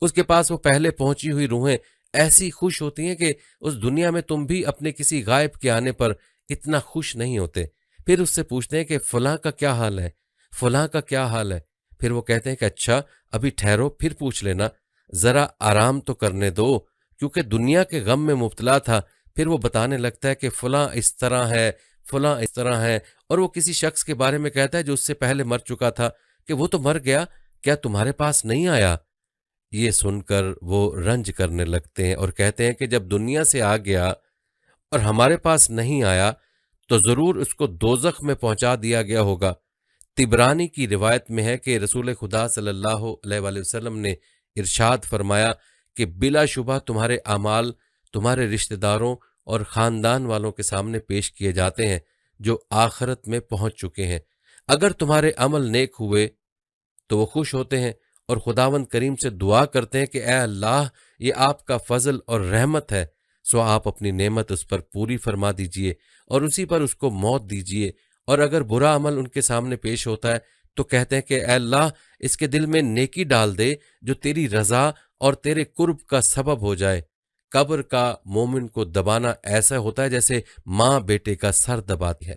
A: اس کے پاس وہ پہلے پہنچی ہوئی روحیں ایسی خوش ہوتی ہیں کہ اس دنیا میں تم بھی اپنے کسی غائب کے آنے پر اتنا خوش نہیں ہوتے۔ پھر اس سے پوچھتے ہیں کہ فلاں کا کیا حال ہے، فلاں کا کیا حال ہے۔ پھر وہ کہتے ہیں کہ اچھا ابھی ٹھہرو، پھر پوچھ لینا، ذرا آرام تو کرنے دو، کیونکہ دنیا کے غم میں مبتلا تھا۔ پھر وہ بتانے لگتا ہے کہ فلاں اس طرح ہے، فلاں اس طرح ہے، اور وہ کسی شخص کے بارے میں کہتا ہے جو اس سے پہلے مر چکا تھا کہ وہ تو مر گیا، کیا تمہارے پاس نہیں آیا؟ یہ سن کر وہ رنج کرنے لگتے ہیں اور کہتے ہیں کہ جب دنیا سے آ گیا اور ہمارے پاس نہیں آیا تو ضرور اس کو دوزخ میں پہنچا دیا گیا ہوگا۔ طبرانی کی روایت میں ہے کہ رسول خدا صلی اللہ علیہ وآلہ وسلم نے ارشاد فرمایا کہ بلا شبہ تمہارے اعمال تمہارے رشتہ داروں اور خاندان والوں کے سامنے پیش کیے جاتے ہیں جو آخرت میں پہنچ چکے ہیں۔ اگر تمہارے عمل نیک ہوئے تو وہ خوش ہوتے ہیں اور خداوند کریم سے دعا کرتے ہیں کہ اے اللہ، یہ آپ کا فضل اور رحمت ہے، سو آپ اپنی نعمت اس پر پوری فرما دیجئے اور اسی پر اس کو موت دیجئے۔ اور اگر برا عمل ان کے سامنے پیش ہوتا ہے تو کہتے ہیں کہ اے اللہ اس کے دل میں نیکی ڈال دے جو تیری رضا اور تیرے قرب کا سبب ہو جائے۔ قبر کا مومن کو دبانا ایسا ہوتا ہے جیسے ماں بیٹے کا سر دباتی ہے۔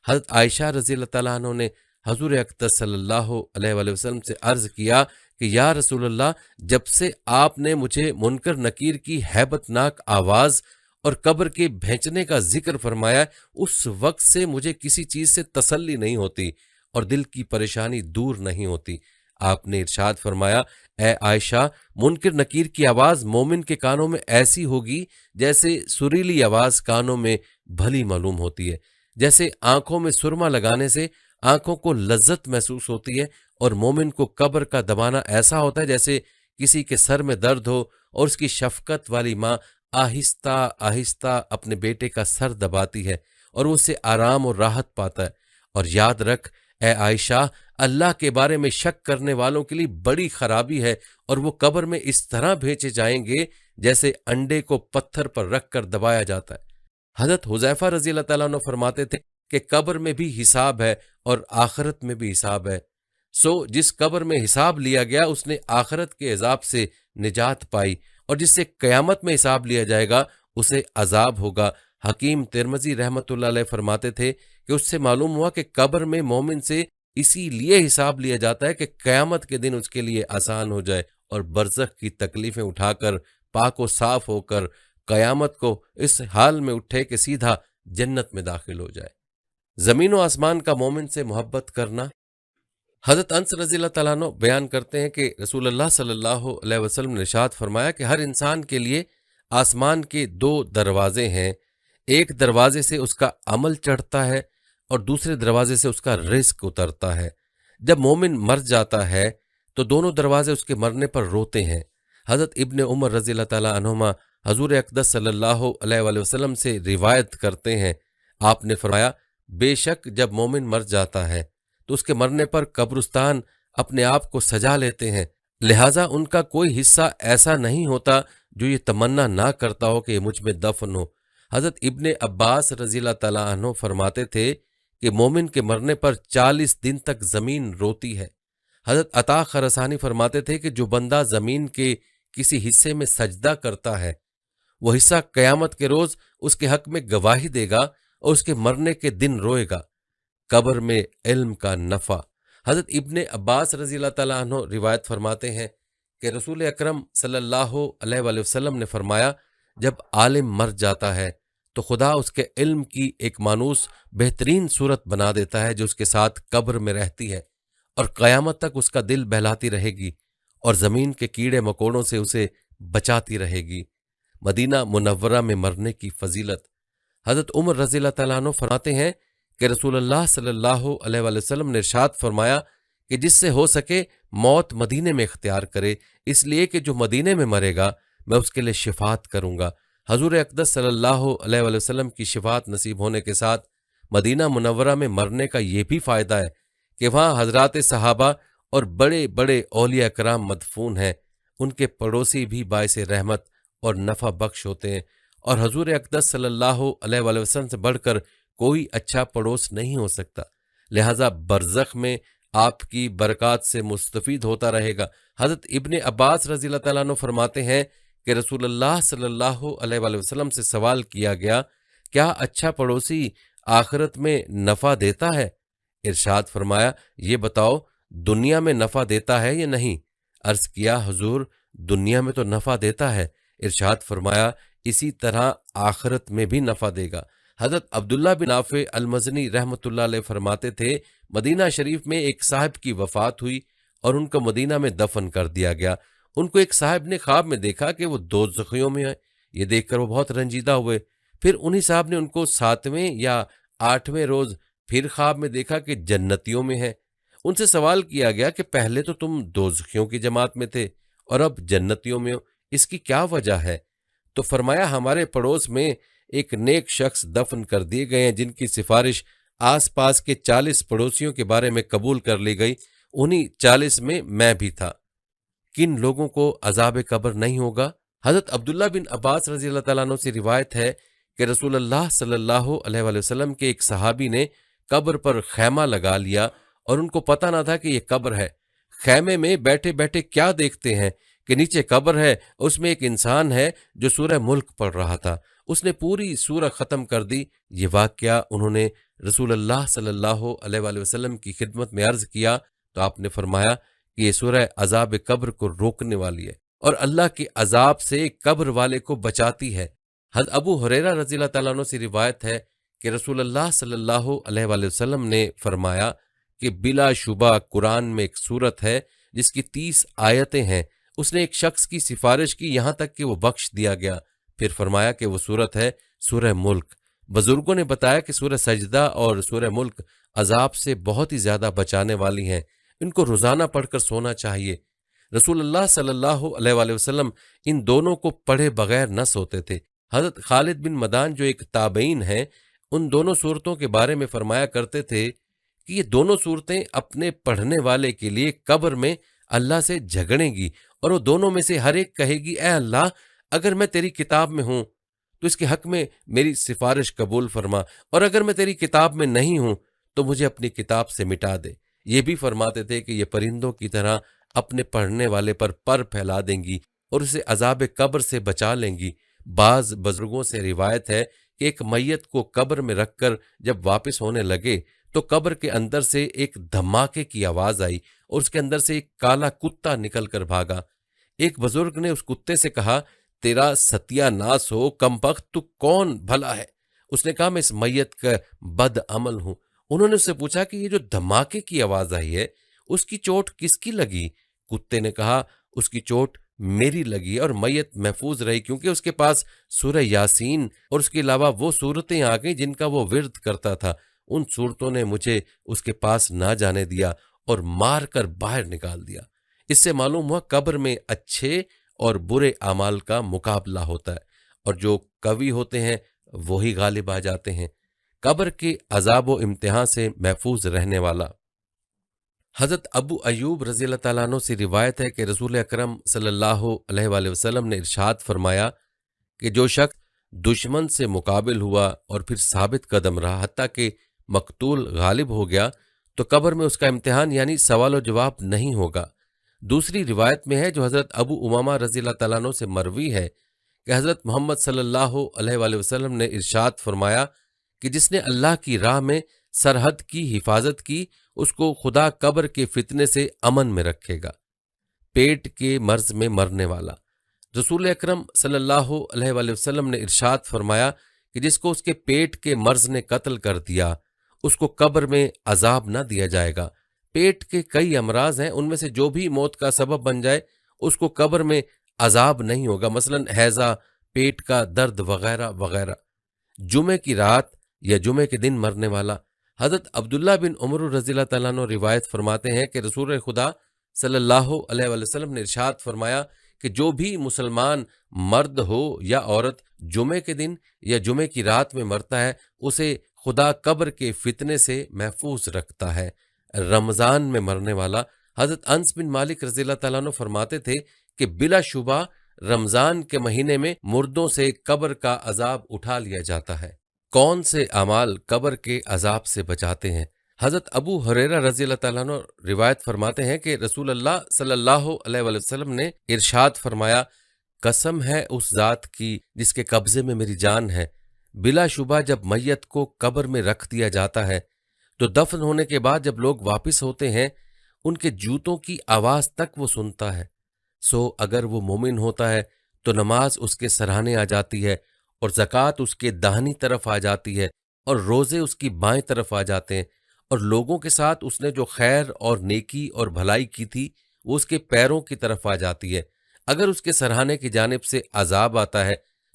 A: حضرت عائشہ رضی اللہ تعالیٰ عنہ نے حضور اقدس صلی اللہ علیہ وآلہ وسلم سے عرض کیا کہ یا رسول اللہ، جب سے آپ نے مجھے منکر نکیر کی ہیبت ناک آواز اور قبر کے بھینچنے کا ذکر فرمایا، اس وقت سے مجھے کسی چیز سے تسلی نہیں ہوتی اور دل کی پریشانی دور نہیں ہوتی۔ آپ نے ارشاد فرمایا، اے عائشہ، منکر نکیر کی آواز مومن کے کانوں میں ایسی ہوگی جیسے سریلی آواز کانوں میں بھلی معلوم ہوتی ہے، جیسے آنکھوں میں سرما لگانے سے آنکھوں کو لذت محسوس ہوتی ہے، اور مومن کو قبر کا دبانا ایسا ہوتا ہے جیسے کسی کے سر میں درد ہو اور اس کی شفقت والی ماں آہستہ آہستہ اپنے بیٹے کا سر دباتی ہے اور وہ اسے آرام اور راحت پاتا ہے۔ اور یاد رکھ اے عائشہ، اللہ کے بارے میں شک کرنے والوں کے لیے بڑی خرابی ہے، اور وہ قبر میں اس طرح بھیجے جائیں گے جیسے انڈے کو پتھر پر رکھ کر دبایا جاتا ہے۔ حضرت حذیفہ رضی اللہ تعالیٰ عنہ فرماتے تھے کہ قبر میں بھی حساب ہے اور آخرت میں بھی حساب ہے، سو جس قبر میں حساب لیا گیا اس نے آخرت کے عذاب سے نجات پائی، اور جس سے قیامت میں حساب لیا جائے گا اسے عذاب ہوگا۔ حکیم ترمذی رحمۃ اللہ علیہ فرماتے تھے کہ اس سے معلوم ہوا کہ قبر میں مومن سے اسی لیے حساب لیا جاتا ہے کہ قیامت کے دن اس کے لیے آسان ہو جائے اور برزخ کی تکلیفیں اٹھا کر پاک و صاف ہو کر قیامت کو اس حال میں اٹھے کہ سیدھا جنت میں داخل ہو جائے۔ زمین و آسمان کا مومن سے محبت کرنا۔ حضرت انس رضی اللہ تعالیٰ عنہ بیان کرتے ہیں کہ رسول اللہ صلی اللہ علیہ وسلم نے ارشاد فرمایا کہ ہر انسان کے لیے آسمان کے دو دروازے ہیں، ایک دروازے سے اس کا عمل چڑھتا ہے اور دوسرے دروازے سے اس کا رزق اترتا ہے۔ جب مومن مر جاتا ہے تو دونوں دروازے اس کے مرنے پر روتے ہیں۔ حضرت ابن عمر رضی اللہ تعالیٰ عنہما حضور اقدس صلی اللہ علیہ وآلہ وسلم سے روایت کرتے ہیں، آپ نے فرمایا، بے شک جب مومن مر جاتا ہے تو اس کے مرنے پر قبرستان اپنے آپ کو سجا لیتے ہیں، لہٰذا ان کا کوئی حصہ ایسا نہیں ہوتا جو یہ تمنا نہ کرتا ہو کہ یہ مجھ میں دفن ہو۔ حضرت ابن عباس رضی اللہ تعالیٰ عنہ فرماتے تھے کہ مومن کے مرنے پر 40 دن تک زمین روتی ہے۔ حضرت عطا خراسانی فرماتے تھے کہ جو بندہ زمین کے کسی حصے میں سجدہ کرتا ہے وہ حصہ قیامت کے روز اس کے حق میں گواہی دے گا اور اس کے مرنے کے دن روئے گا۔ قبر میں علم کا نفع۔ حضرت ابن عباس رضی اللہ تعالیٰ عنہ روایت فرماتے ہیں کہ رسول اکرم صلی اللہ علیہ وآلہ وسلم نے فرمایا، جب عالم مر جاتا ہے تو خدا اس کے علم کی ایک مانوس بہترین صورت بنا دیتا ہے جو اس کے ساتھ قبر میں رہتی ہے اور قیامت تک اس کا دل بہلاتی رہے گی اور زمین کے کیڑے مکوڑوں سے اسے بچاتی رہے گی۔ مدینہ منورہ میں مرنے کی فضیلت۔ حضرت عمر رضی اللہ تعالیٰ عنہ فرماتے ہیں کہ رسول اللہ صلی اللہ علیہ وآلہ وسلم نے ارشاد فرمایا کہ جس سے ہو سکے موت مدینے میں اختیار کرے، اس لیے کہ جو مدینے میں مرے گا میں اس کے لیے شفاعت کروں گا۔ حضور اقدس صلی اللہ علیہ وآلہ وسلم کی شفاعت نصیب ہونے کے ساتھ مدینہ منورہ میں مرنے کا یہ بھی فائدہ ہے کہ وہاں حضرات صحابہ اور بڑے بڑے اولیاء کرام مدفون ہیں، ان کے پڑوسی بھی باعث رحمت اور نفع بخش ہوتے ہیں، اور حضور اقدس صلی اللہ علیہ وآلہ وسلم سے بڑھ کر کوئی اچھا پڑوس نہیں ہو سکتا، لہٰذا برزخ میں آپ کی برکات سے مستفید ہوتا رہے گا۔ حضرت ابن عباس رضی اللہ تعالیٰ عنہ فرماتے ہیں کہ رسول اللہ صلی اللہ علیہ وآلہ وسلم سے سوال کیا گیا، کیا اچھا پڑوسی آخرت میں نفع دیتا ہے؟ ارشاد فرمایا، یہ بتاؤ دنیا میں نفع دیتا ہے یا نہیں؟ عرض کیا، حضور دنیا میں تو نفع دیتا ہے۔ ارشاد فرمایا، اسی طرح آخرت میں بھی نفع دے گا۔ حضرت عبداللہ بن نافع المزنی رحمۃ اللہ علیہ فرماتے تھے، مدینہ شریف میں ایک صاحب کی وفات ہوئی اور ان کو مدینہ میں دفن کر دیا گیا۔ ان کو ایک صاحب نے خواب میں دیکھا کہ وہ دوزخیوں میں ہیں، یہ دیکھ کر وہ بہت رنجیدہ ہوئے۔ پھر انہی صاحب نے ان کو 7ویں یا 8ویں روز پھر خواب میں دیکھا کہ جنتیوں میں ہیں۔ ان سے سوال کیا گیا کہ پہلے تو تم دوزخیوں کی جماعت میں تھے اور اب جنتیوں میں ہو، اس کی کیا وجہ ہے؟ تو فرمایا، ہمارے پڑوس میں ایک نیک شخص دفن کر دیے گئے ہیں جن کی سفارش آس پاس کے 40 پڑوسیوں کے بارے میں قبول کر لی گئی، انہی 40 میں بھی تھا۔ کن لوگوں کو عذاب قبر نہیں ہوگا؟ حضرت عبداللہ بن عباس رضی اللہ تعالیٰ عنہ سے روایت ہے کہ رسول اللہ صلی اللہ علیہ وآلہ وسلم کے ایک صحابی نے قبر پر خیمہ لگا لیا اور ان کو پتہ نہ تھا کہ یہ قبر ہے۔ خیمے میں بیٹھے بیٹھے کیا دیکھتے ہیں کہ نیچے قبر ہے، اس میں ایک انسان ہے جو سورہ ملک پڑھ رہا تھا، اس نے پوری سورہ ختم کر دی۔ یہ واقعہ انہوں نے رسول اللہ صلی اللہ علیہ وآلہ وسلم کی خدمت میں عرض کیا تو آپ نے فرمایا کہ یہ سورہ عذاب قبر کو روکنے والی ہے اور اللہ کے عذاب سے قبر والے کو بچاتی ہے۔ حضرت ابو ہریرہ رضی اللہ تعالیٰ عنہ سے روایت ہے کہ رسول اللہ صلی اللہ علیہ وآلہ وسلم نے فرمایا کہ بلا شبہ قرآن میں ایک سورت ہے جس کی 30 آیتیں ہیں، اس نے ایک شخص کی سفارش کی یہاں تک کہ وہ بخش دیا گیا۔ پھر فرمایا کہ وہ سورت ہے سورہ ملک۔ بزرگوں نے بتایا کہ سورہ سجدہ اور سورہ ملک عذاب سے بہت ہی زیادہ بچانے والی ہیں، ان کو روزانہ پڑھ کر سونا چاہیے۔ رسول اللہ صلی اللہ علیہ وآلہ وسلم ان دونوں کو پڑھے بغیر نہ سوتے تھے۔ حضرت خالد بن مدان جو ایک تابعین ہیں، ان دونوں صورتوں کے بارے میں فرمایا کرتے تھے کہ یہ دونوں صورتیں اپنے پڑھنے والے کے لیے قبر میں اللہ سے جھگڑیں گی، اور وہ دونوں میں سے ہر ایک کہے گی اے اللہ، اگر میں تیری کتاب میں ہوں تو اس کے حق میں میری سفارش قبول فرما، اور اگر میں تیری کتاب میں نہیں ہوں تو مجھے اپنی کتاب سے مٹا دے۔ یہ بھی فرماتے تھے کہ یہ پرندوں کی طرح اپنے پڑھنے والے پر پھیلا دیں گی اور اسے عذاب قبر سے بچا لیں گی۔ بعض بزرگوں سے روایت ہے کہ ایک میت کو قبر میں رکھ کر جب واپس ہونے لگے تو قبر کے اندر سے ایک دھماکے کی آواز آئی اور اس کے اندر سے ایک کالا کتا نکل کر بھاگا۔ ایک بزرگ نے اس کتے سے کہا تیرا ستیہ ناس ہو کمبخت، تو کون بھلا ہے؟ اس نے کہا میں اس میت کا بد عمل ہوں۔ انہوں نے اس سے پوچھا کہ یہ جو دھماکے کی آواز آئی ہے اس کی چوٹ کس کی لگی؟ کتے نے کہا اس کی چوٹ میری لگی اور میت محفوظ رہی کیونکہ اس کے پاس سورہ یاسین اور اس کے علاوہ وہ صورتیں آ گئیں جن کا وہ ورد کرتا تھا۔ ان صورتوں نے مجھے اس کے پاس نہ جانے دیا اور مار کر باہر نکال دیا۔ اس سے معلوم ہوا قبر میں اچھے اور برے اعمال کا مقابلہ ہوتا ہے، اور جو قوی ہوتے ہیں وہی غالب آ جاتے ہیں۔ قبر کے عذاب و امتحان سے محفوظ رہنے والا۔ حضرت ابو ایوب رضی اللہ تعالیٰ عنہ سے روایت ہے کہ رسول اکرم صلی اللہ علیہ وآلہ وسلم نے ارشاد فرمایا کہ جو شخص دشمن سے مقابل ہوا اور پھر ثابت قدم رہا حتیٰ کہ مقتول غالب ہو گیا تو قبر میں اس کا امتحان یعنی سوال و جواب نہیں ہوگا۔ دوسری روایت میں ہے جو حضرت ابو امامہ رضی اللہ تعالیٰ عنہ سے مروی ہے کہ حضرت محمد صلی اللہ علیہ وآلہ وسلم نے ارشاد فرمایا کہ جس نے اللہ کی راہ میں سرحد کی حفاظت کی اس کو خدا قبر کے فتنے سے امن میں رکھے گا۔ پیٹ کے مرض میں مرنے والا۔ رسول اکرم صلی اللہ علیہ وآلہ وسلم نے ارشاد فرمایا کہ جس کو اس کے پیٹ کے مرض نے قتل کر دیا اس کو قبر میں عذاب نہ دیا جائے گا۔ پیٹ کے کئی امراض ہیں، ان میں سے جو بھی موت کا سبب بن جائے اس کو قبر میں عذاب نہیں ہوگا، مثلا ہیضہ، پیٹ کا درد وغیرہ وغیرہ۔ جمعے کی رات یا جمعے کے دن مرنے والا۔ حضرت عبداللہ بن عمر رضی اللہ تعالیٰ عنہ روایت فرماتے ہیں کہ رسول خدا صلی اللہ علیہ وآلہ وسلم نے ارشاد فرمایا کہ جو بھی مسلمان مرد ہو یا عورت جمعے کے دن یا جمعے کی رات میں مرتا ہے اسے خدا قبر کے فتنے سے محفوظ رکھتا ہے۔ رمضان میں مرنے والا۔ حضرت انس بن مالک رضی اللہ تعالیٰ عنہ فرماتے تھے کہ بلا شبہ رمضان کے مہینے میں مردوں سے قبر کا عذاب اٹھا لیا جاتا ہے۔ کون سے اعمال قبر کے عذاب سے بچاتے ہیں؟ حضرت ابو ہریرہ رضی اللہ تعالیٰ عنہ روایت فرماتے ہیں کہ رسول اللہ صلی اللہ علیہ وآلہ وسلم نے ارشاد فرمایا قسم ہے اس ذات کی جس کے قبضے میں میری جان ہے، بلا شبہ جب میت کو قبر میں رکھ دیا جاتا ہے تو دفن ہونے کے بعد جب لوگ واپس ہوتے ہیں ان کے جوتوں کی آواز تک وہ سنتا ہے۔ سو اگر وہ مومن ہوتا ہے تو نماز اس کے سرہانے آ جاتی ہے اور زکوٰۃ اس کے داہنی طرف آ جاتی ہے اور روزے اس کی بائیں طرف آ جاتے ہیں، اور لوگوں کے ساتھ اس نے جو خیر اور نیکی اور بھلائی کی تھی وہ اس کے پیروں کی طرف آ جاتی ہے۔ اگر اس کے سرہانے کی جانب سے عذاب آتا ہے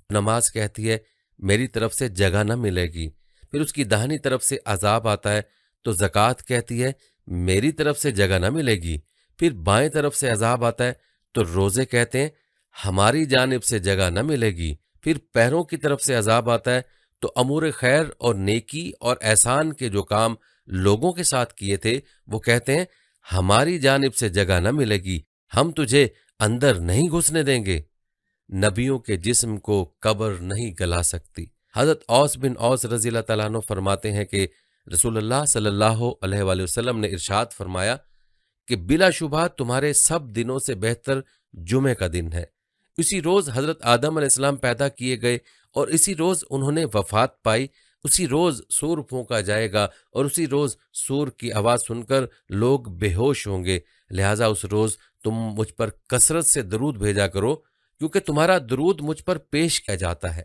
A: نماز کہتی ہے میری طرف سے جگہ نہ ملے گی، پھر اس کی داہنی طرف سے عذاب آتا ہے تو زکوٰۃ کہتی ہے میری طرف سے جگہ نہ ملے گی، پھر بائیں طرف سے عذاب آتا ہے تو روزے کہتے ہیں ہماری جانب سے جگہ نہ ملے گی، پھر پیروں کی طرف سے عذاب آتا ہے تو امور خیر اور نیکی اور احسان کے جو کام لوگوں کے ساتھ کیے تھے وہ کہتے ہیں ہماری جانب سے جگہ نہ ملے گی، ہم تجھے اندر نہیں گھسنے دیں گے۔ نبیوں کے جسم کو قبر نہیں گلا سکتی۔ حضرت اوس بن اوس رضی اللہ تعالیٰ عنہ فرماتے ہیں کہ رسول اللہ صلی اللہ علیہ وآلہ وسلم نے ارشاد فرمایا کہ بلا شبہ تمہارے سب دنوں سے بہتر جمعے کا دن ہے۔ اسی روز حضرت آدم علیہ السلام پیدا کیے گئے اور اسی روز انہوں نے وفات پائی، اسی روز سور پھونکا جائے گا اور اسی روز سور کی آواز سن کر لوگ بے ہوش ہوں گے، لہٰذا اس روز تم مجھ پر کثرت سے درود بھیجا کرو کیونکہ تمہارا درود مجھ پر پیش کیا جاتا ہے۔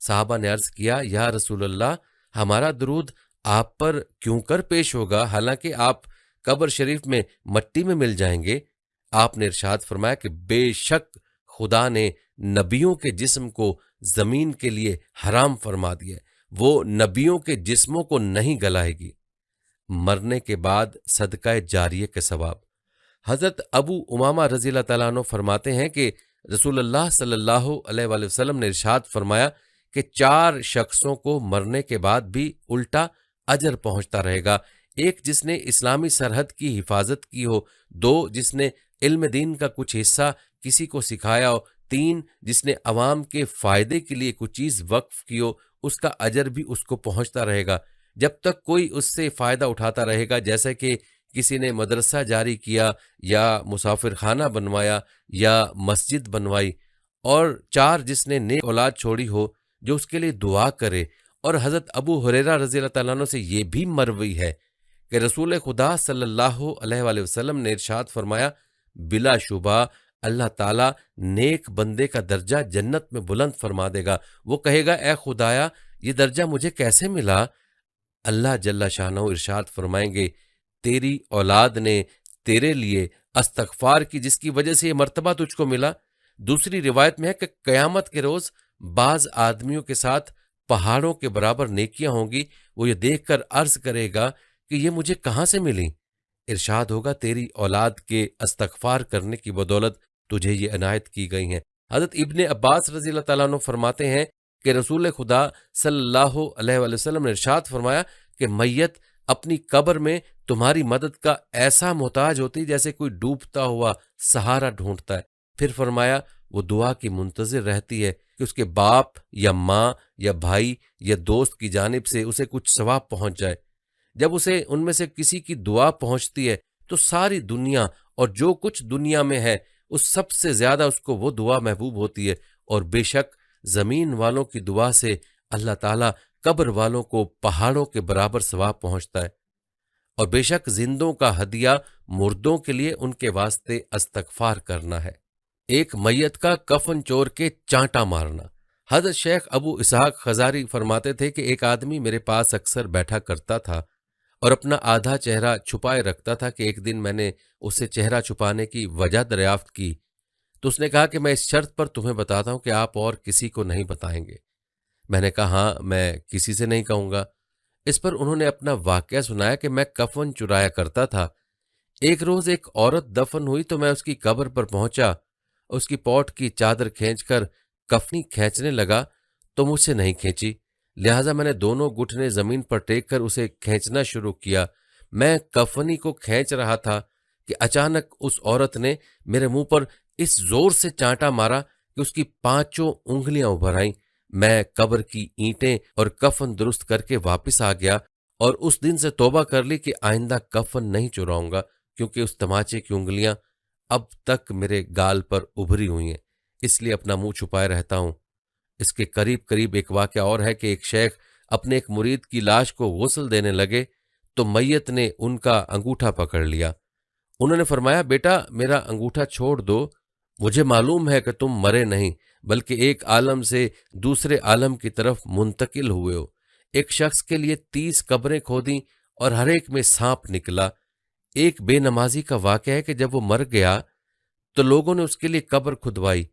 A: صحابہ نے عرض کیا یا رسول اللہ، ہمارا درود آپ پر کیوں کر پیش ہوگا حالانکہ آپ قبر شریف میں مٹی میں مل جائیں گے؟ آپ نے ارشاد فرمایا کہ بے شک خدا نے نبیوں کے جسم کو زمین کے لیے حرام فرما دیا، وہ نبیوں کے جسموں کو نہیں گلائے گی۔ مرنے کے بعد صدقہ جاریہ کے ثواب۔ حضرت ابو امامہ رضی اللہ تعالیٰ عنہ فرماتے ہیں کہ رسول اللہ صلی اللہ علیہ وآلہ وسلم نے ارشاد فرمایا کہ 4 شخصوں کو مرنے کے بعد بھی الٹا اجر پہنچتا رہے گا۔ ایک جس نے اسلامی سرحد کی حفاظت کی ہو، 2 جس نے علم دین کا کچھ حصہ کسی کو سکھایا ہو، 3 جس نے عوام کے فائدے کے لیے کچھ چیز وقف کی ہو، اس کا اجر بھی اس کو پہنچتا رہے گا جب تک کوئی اس سے فائدہ اٹھاتا رہے گا، جیسے کہ کسی نے مدرسہ جاری کیا یا مسافر خانہ بنوایا یا مسجد بنوائی، اور 4 جس نے نیک اولاد چھوڑی ہو جو اس کے لیے دعا کرے۔ اور حضرت ابو ہریرہ رضی اللہ تعالیٰ عنہ سے یہ بھی مروی ہے کہ رسول خدا صلی اللہ علیہ وآلہ وسلم نے ارشاد فرمایا بلا شبہ اللہ تعالیٰ نیک بندے کا درجہ جنت میں بلند فرما دے گا۔ وہ کہے گا اے خدایا یہ درجہ مجھے کیسے ملا؟ اللہ جل شانہ ارشاد فرمائیں گے تیری اولاد نے تیرے لیے استغفار کی جس کی وجہ سے یہ مرتبہ تجھ کو ملا۔ دوسری روایت میں ہے کہ قیامت کے روز بعض آدمیوں کے ساتھ پہاڑوں کے برابر نیکیاں ہوں گی، وہ یہ دیکھ کر عرض کرے گا کہ یہ مجھے کہاں سے ملی؟ ارشاد ہوگا تیری اولاد کے استغفار کرنے کی بدولت تجھے یہ عنایت کی گئی ہیں۔ حضرت ابن عباس رضی اللہ تعالیٰ عنہ فرماتے ہیں کہ رسول خدا صلی اللہ علیہ وآلہ وسلم نے ارشاد فرمایا کہ میت اپنی قبر میں تمہاری مدد کا ایسا محتاج ہوتی جیسے کوئی ڈوبتا ہوا سہارا ڈھونڈتا ہے۔ پھر فرمایا وہ دعا کی منتظر رہتی ہے کہ اس کے باپ یا ماں یا بھائی یا دوست کی جانب سے اسے کچھ ثواب پہنچ جائے۔ جب اسے ان میں سے کسی کی دعا پہنچتی ہے تو ساری دنیا اور جو کچھ دنیا میں ہے اس سب سے زیادہ اس کو وہ دعا محبوب ہوتی ہے، اور بے شک زمین والوں کی دعا سے اللہ تعالیٰ قبر والوں کو پہاڑوں کے برابر ثواب پہنچتا ہے، اور بے شک زندوں کا ہدیہ مردوں کے لیے ان کے واسطے استغفار کرنا ہے۔ ایک میت کا کفن چور کے چانٹا مارنا۔ حضرت شیخ ابو اسحاق خزاری فرماتے تھے کہ ایک آدمی میرے پاس اکثر بیٹھا کرتا تھا اور اپنا آدھا چہرہ چھپائے رکھتا تھا کہ ایک دن میں نے اسے چہرہ چھپانے کی وجہ دریافت کی تو اس نے کہا کہ میں اس شرط پر تمہیں بتاتا ہوں کہ آپ اور کسی کو نہیں بتائیں گے۔ میں نے کہا ہاں میں کسی سے نہیں کہوں گا۔ اس پر انہوں نے اپنا واقعہ سنایا کہ میں کفن چرایا کرتا تھا۔ ایک روز ایک عورت دفن ہوئی تو میں اس کی قبر پر پہنچا، اس کی پوٹ کی چادر کھینچ کر کفنی کھینچنے لگا تو مجھ سے نہیں کھینچی، لہٰذا میں نے دونوں گھٹنے زمین پر ٹیک کر اسے کھینچنا شروع کیا۔ میں کفنی کو کھینچ رہا تھا کہ اچانک اس عورت نے میرے منہ پر اس زور سے چانٹا مارا کہ اس کی 5 انگلیاں ابھر آئیں۔ میں قبر کی اینٹیں اور کفن درست کر کے واپس آ گیا اور اس دن سے توبہ کر لی کہ آئندہ کفن نہیں چراؤں گا، کیونکہ اس تماچے کی انگلیاں اب تک میرے گال پر ابھری ہوئی ہیں، اس لیے اپنا منہ چھپائے رہتا ہوں۔ اس کے قریب ایک واقعہ اور ہے کہ ایک شیخ اپنے ایک مرید کی لاش کو غسل دینے لگے تو میت نے ان کا انگوٹھا پکڑ لیا۔ انہوں نے فرمایا بیٹا میرا انگوٹھا چھوڑ دو، مجھے معلوم ہے کہ تم مرے نہیں بلکہ ایک عالم سے دوسرے عالم کی طرف منتقل ہوئے ہو۔ ایک شخص کے لیے 30 قبریں کھودیں اور ہر ایک میں سانپ نکلا۔ ایک بے نمازی کا واقعہ ہے کہ جب وہ مر گیا تو لوگوں نے اس کے لیے قبر کھدوائی،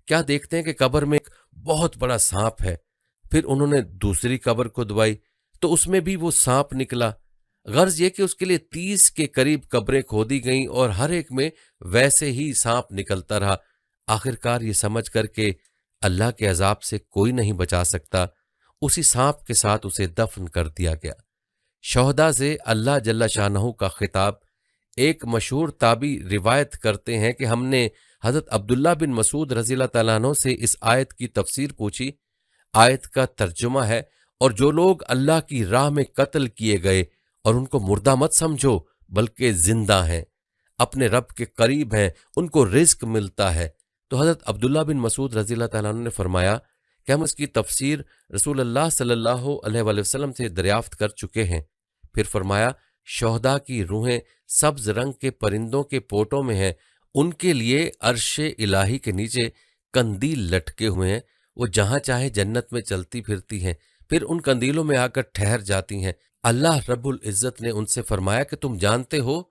A: کیا دیکھتے ہیں کہ قبر میں ایک بہت بڑا سانپ ہے۔ پھر انہوں نے دوسری قبر کھدوائی تو اس میں بھی وہ سانپ نکلا۔ غرض یہ کہ اس کے لیے 30 کے قریب قبریں کھودی گئیں اور ہر ایک میں ویسے ہی سانپ نکلتا رہا۔ آخرکار یہ سمجھ کر کہ اللہ کے عذاب سے کوئی نہیں بچا سکتا، اسی سانپ کے ساتھ اسے دفن کر دیا گیا۔ شہداء سے اللہ جل شانہ کا خطاب۔ ایک مشہور تابعی روایت کرتے ہیں کہ ہم نے حضرت عبداللہ بن مسعود رضی اللہ تعالیٰ عنہ سے اس آیت کی تفسیر پوچھی۔ آیت کا ترجمہ ہے اور جو لوگ اللہ کی راہ میں قتل کیے گئے اور ان کو مردہ مت سمجھو بلکہ زندہ ہیں، اپنے رب کے قریب ہیں، ان کو رزق ملتا ہے۔ تو حضرت عبداللہ بن مسعود رضی اللہ تعالیٰ عنہ نے فرمایا کہ ہم اس کی تفسیر رسول اللہ صلی اللہ علیہ وآلہ وسلم سے دریافت کر چکے ہیں۔ پھر فرمایا شہداء کی روحیں سبز رنگ کے پرندوں کے پوٹوں میں ہیں، ان کے لیے عرش الہی کے نیچے قندیل لٹکے ہوئے ہیں، وہ جہاں چاہے جنت میں چلتی پھرتی ہیں، پھر ان قندیلوں میں آ کر ٹھہر جاتی ہیں۔ اللہ رب العزت نے ان سے فرمایا کہ تم جانتے ہو؟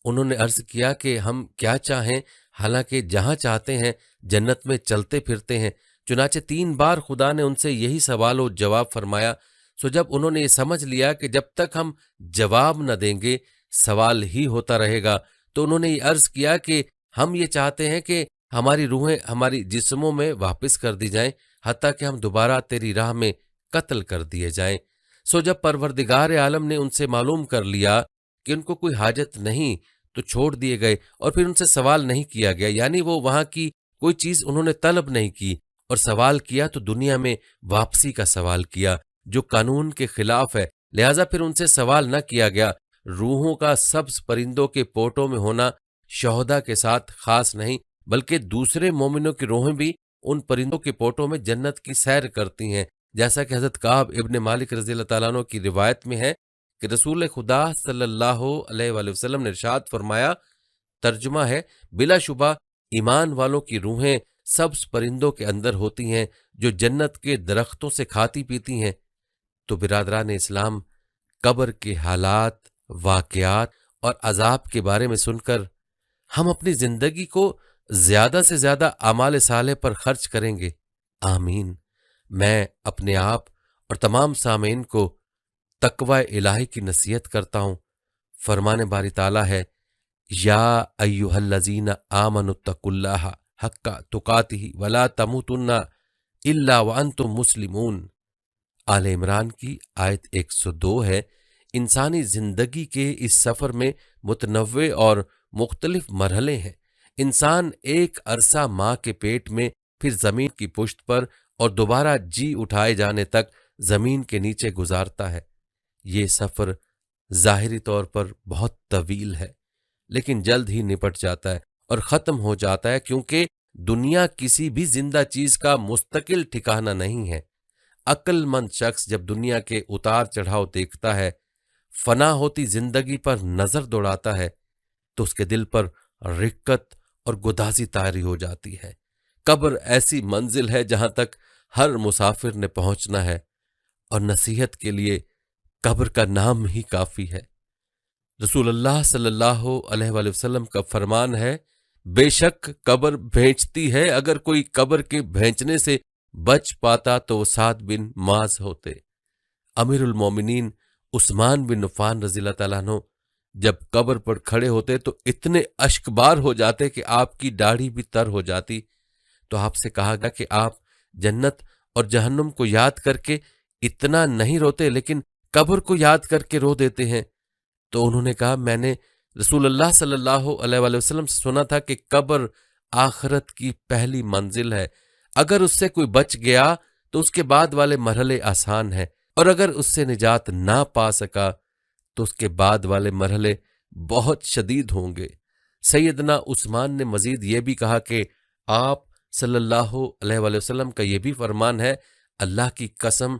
A: انہوں نے عرض کیا کہ ہم کیا چاہیں، حالانکہ جہاں چاہتے ہیں جنت میں چلتے پھرتے ہیں۔ چنانچہ 3 بار خدا نے ان سے یہی سوال و جواب فرمایا۔ سو جب انہوں نے یہ سمجھ لیا کہ جب تک ہم جواب نہ دیں گے سوال ہی ہوتا رہے گا، تو انہوں نے یہ عرض کیا کہ ہم یہ چاہتے ہیں کہ ہماری روحیں ہماری جسموں میں واپس کر دی جائیں، حتیٰ کہ ہم دوبارہ تیری راہ میں قتل کر دیے جائیں۔ سو جب پروردگار عالم نے ان سے معلوم کر لیا کہ ان کو کوئی حاجت نہیں تو چھوڑ دیے گئے، اور پھر ان سے سوال نہیں کیا گیا، یعنی وہ وہاں کی کوئی چیز انہوں نے طلب نہیں کی، اور سوال کیا تو دنیا میں واپسی کا سوال کیا جو قانون کے خلاف ہے، لہٰذا پھر ان سے سوال نہ کیا گیا۔ روحوں کا سبز پرندوں کے پوٹوں میں ہونا شہداء کے ساتھ خاص نہیں، بلکہ دوسرے مومنوں کی روحیں بھی ان پرندوں کے پوٹوں میں جنت کی سیر کرتی ہیں، جیسا کہ حضرت کعب ابن مالک رضی اللہ تعالیٰ عنہ کی روایت میں ہے کہ رسول خدا صلی اللہ علیہ وآلہ وسلم نے ارشاد فرمایا، ترجمہ ہے، بلا شبہ ایمان والوں کی روحیں سبز پرندوں کے اندر ہوتی ہیں جو جنت کے درختوں سے کھاتی پیتی ہیں۔ تو برادران اسلام، قبر کے حالات، واقعات اور عذاب کے بارے میں سن کر ہم اپنی زندگی کو زیادہ سے زیادہ اعمال صالح پر خرچ کریں گے۔ آمین۔ میں اپنے آپ اور تمام سامعین کو تقوی الہی کی نصیحت کرتا ہوں۔ فرمان باری تعالیٰ ہے، یا ایھا الذین آمنوا اتقوا اللہ حق تقاتہ ولا تموتن الا وانتم مسلمون۔ آل عمران کی آیت 102 ہے۔ انسانی زندگی کے اس سفر میں متنوع اور مختلف مرحلے ہیں۔ انسان ایک عرصہ ماں کے پیٹ میں، پھر زمین کی پشت پر، اور دوبارہ جی اٹھائے جانے تک زمین کے نیچے گزارتا ہے۔ یہ سفر ظاہری طور پر بہت طویل ہے، لیکن جلد ہی نپٹ جاتا ہے اور ختم ہو جاتا ہے، کیونکہ دنیا کسی بھی زندہ چیز کا مستقل ٹھکانہ نہیں ہے۔ عقل مند شخص جب دنیا کے اتار چڑھاؤ دیکھتا ہے، فنا ہوتی زندگی پر نظر دوڑاتا ہے، تو اس کے دل پر رقت اور گدازی طاری ہو جاتی ہے۔ قبر ایسی منزل ہے جہاں تک ہر مسافر نے پہنچنا ہے، اور نصیحت کے لیے قبر کا نام ہی کافی ہے۔ رسول اللہ صلی اللہ علیہ وآلہ وسلم کا فرمان ہے، بے شک قبر بھینچتی ہے، اگر کوئی قبر کے بھینچنے سے بچ پاتا تو وہ سعد بن معاذ ہوتے۔ امیر المومنین عثمان بن عفان رضی اللہ تعالیٰ عنہ جب قبر پر کھڑے ہوتے تو اتنے اشکبار ہو جاتے کہ آپ کی داڑھی بھی تر ہو جاتی۔ تو آپ سے کہا گیا کہ آپ جنت اور جہنم کو یاد کر کے اتنا نہیں روتے، لیکن قبر کو یاد کر کے رو دیتے ہیں۔ تو انہوں نے کہا، میں نے رسول اللہ صلی اللہ علیہ وآلہ وسلم سے سنا تھا کہ قبر آخرت کی پہلی منزل ہے، اگر اس سے کوئی بچ گیا تو اس کے بعد والے مرحلے آسان ہیں، اور اگر اس سے نجات نہ پا سکا تو اس کے بعد والے مرحلے بہت شدید ہوں گے۔ سیدنا عثمان نے مزید یہ بھی کہا کہ آپ صلی اللہ علیہ وآلہ وسلم کا یہ بھی فرمان ہے، اللہ کی قسم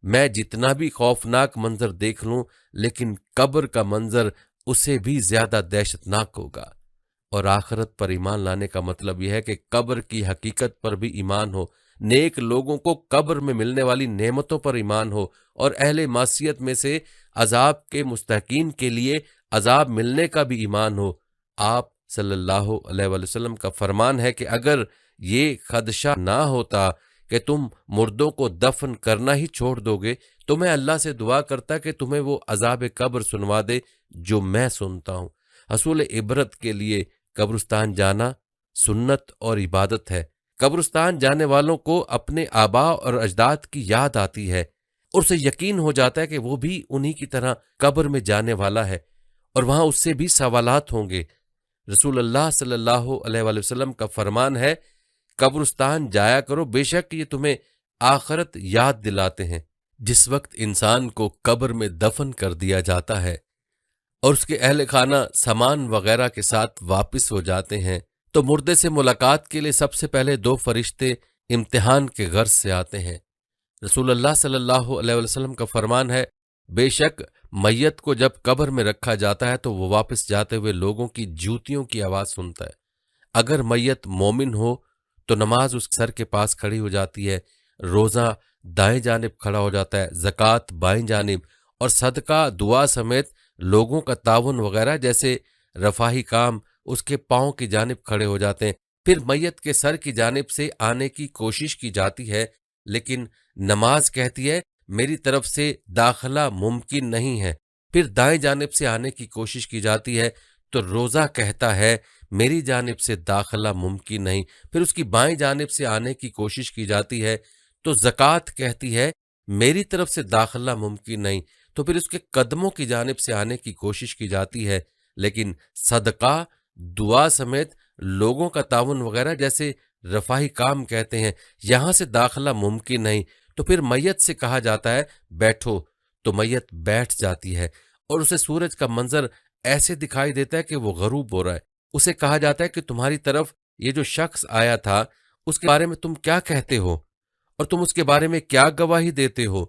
A: میں جتنا بھی خوفناک منظر دیکھ لوں، لیکن قبر کا منظر اسے بھی زیادہ دہشتناک ہوگا۔ اور آخرت پر ایمان لانے کا مطلب یہ ہے کہ قبر کی حقیقت پر بھی ایمان ہو، نیک لوگوں کو قبر میں ملنے والی نعمتوں پر ایمان ہو، اور اہل معصیت میں سے عذاب کے مستحقین کے لیے عذاب ملنے کا بھی ایمان ہو۔ آپ صلی اللہ علیہ وآلہ وسلم کا فرمان ہے کہ اگر یہ خدشہ نہ ہوتا کہ تم مردوں کو دفن کرنا ہی چھوڑ دو گے تو میں اللہ سے دعا کرتا کہ تمہیں وہ عذاب قبر سنوا دے جو میں سنتا ہوں۔ حصول عبرت کے لیے قبرستان جانا سنت اور عبادت ہے۔ قبرستان جانے والوں کو اپنے آباء اور اجداد کی یاد آتی ہے، اور اسے یقین ہو جاتا ہے کہ وہ بھی انہی کی طرح قبر میں جانے والا ہے، اور وہاں اس سے بھی سوالات ہوں گے۔ رسول اللہ صلی اللہ علیہ وآلہ وسلم کا فرمان ہے، قبرستان جایا کرو، بے شک یہ تمہیں آخرت یاد دلاتے ہیں۔ جس وقت انسان کو قبر میں دفن کر دیا جاتا ہے اور اس کے اہل خانہ سامان وغیرہ کے ساتھ واپس ہو جاتے ہیں تو مردے سے ملاقات کے لیے سب سے پہلے دو فرشتے امتحان کے غرض سے آتے ہیں۔ رسول اللہ صلی اللہ علیہ وسلم کا فرمان ہے، بے شک میت کو جب قبر میں رکھا جاتا ہے تو وہ واپس جاتے ہوئے لوگوں کی جوتیوں کی آواز سنتا ہے۔ اگر میت مومن ہو تو نماز اس سر کے پاس کھڑی ہو جاتی ہے، روزہ دائیں جانب کھڑا ہو جاتا ہے، زکوٰۃ بائیں جانب، اور صدقہ دعا سمیت لوگوں کا تعاون وغیرہ جیسے رفاہی کام اس کے پاؤں کی جانب کھڑے ہو جاتے ہیں۔ پھر میت کے سر کی جانب سے آنے کی کوشش کی جاتی ہے، لیکن نماز کہتی ہے میری طرف سے داخلہ ممکن نہیں ہے۔ پھر دائیں جانب سے آنے کی کوشش کی جاتی ہے تو روزہ کہتا ہے میری جانب سے داخلہ ممکن نہیں۔ پھر اس کی بائیں جانب سے آنے کی کوشش کی جاتی ہے تو زکوٰۃ کہتی ہے میری طرف سے داخلہ ممکن نہیں۔ تو پھر اس کے قدموں کی جانب سے آنے کی کوشش کی جاتی ہے، لیکن صدقہ دعا سمیت لوگوں کا تعاون وغیرہ جیسے رفاہی کام کہتے ہیں یہاں سے داخلہ ممکن نہیں۔ تو پھر میت سے کہا جاتا ہے بیٹھو، تو میت بیٹھ جاتی ہے اور اسے سورج کا منظر ایسے دکھائی دیتا ہے کہ وہ غروب ہو رہا ہے۔ اسے کہا جاتا ہے کہ تمہاری طرف یہ جو شخص آیا تھا اس کے بارے میں تم کیا کہتے ہو اور تم اس کے بارے میں کیا گواہی دیتے ہو؟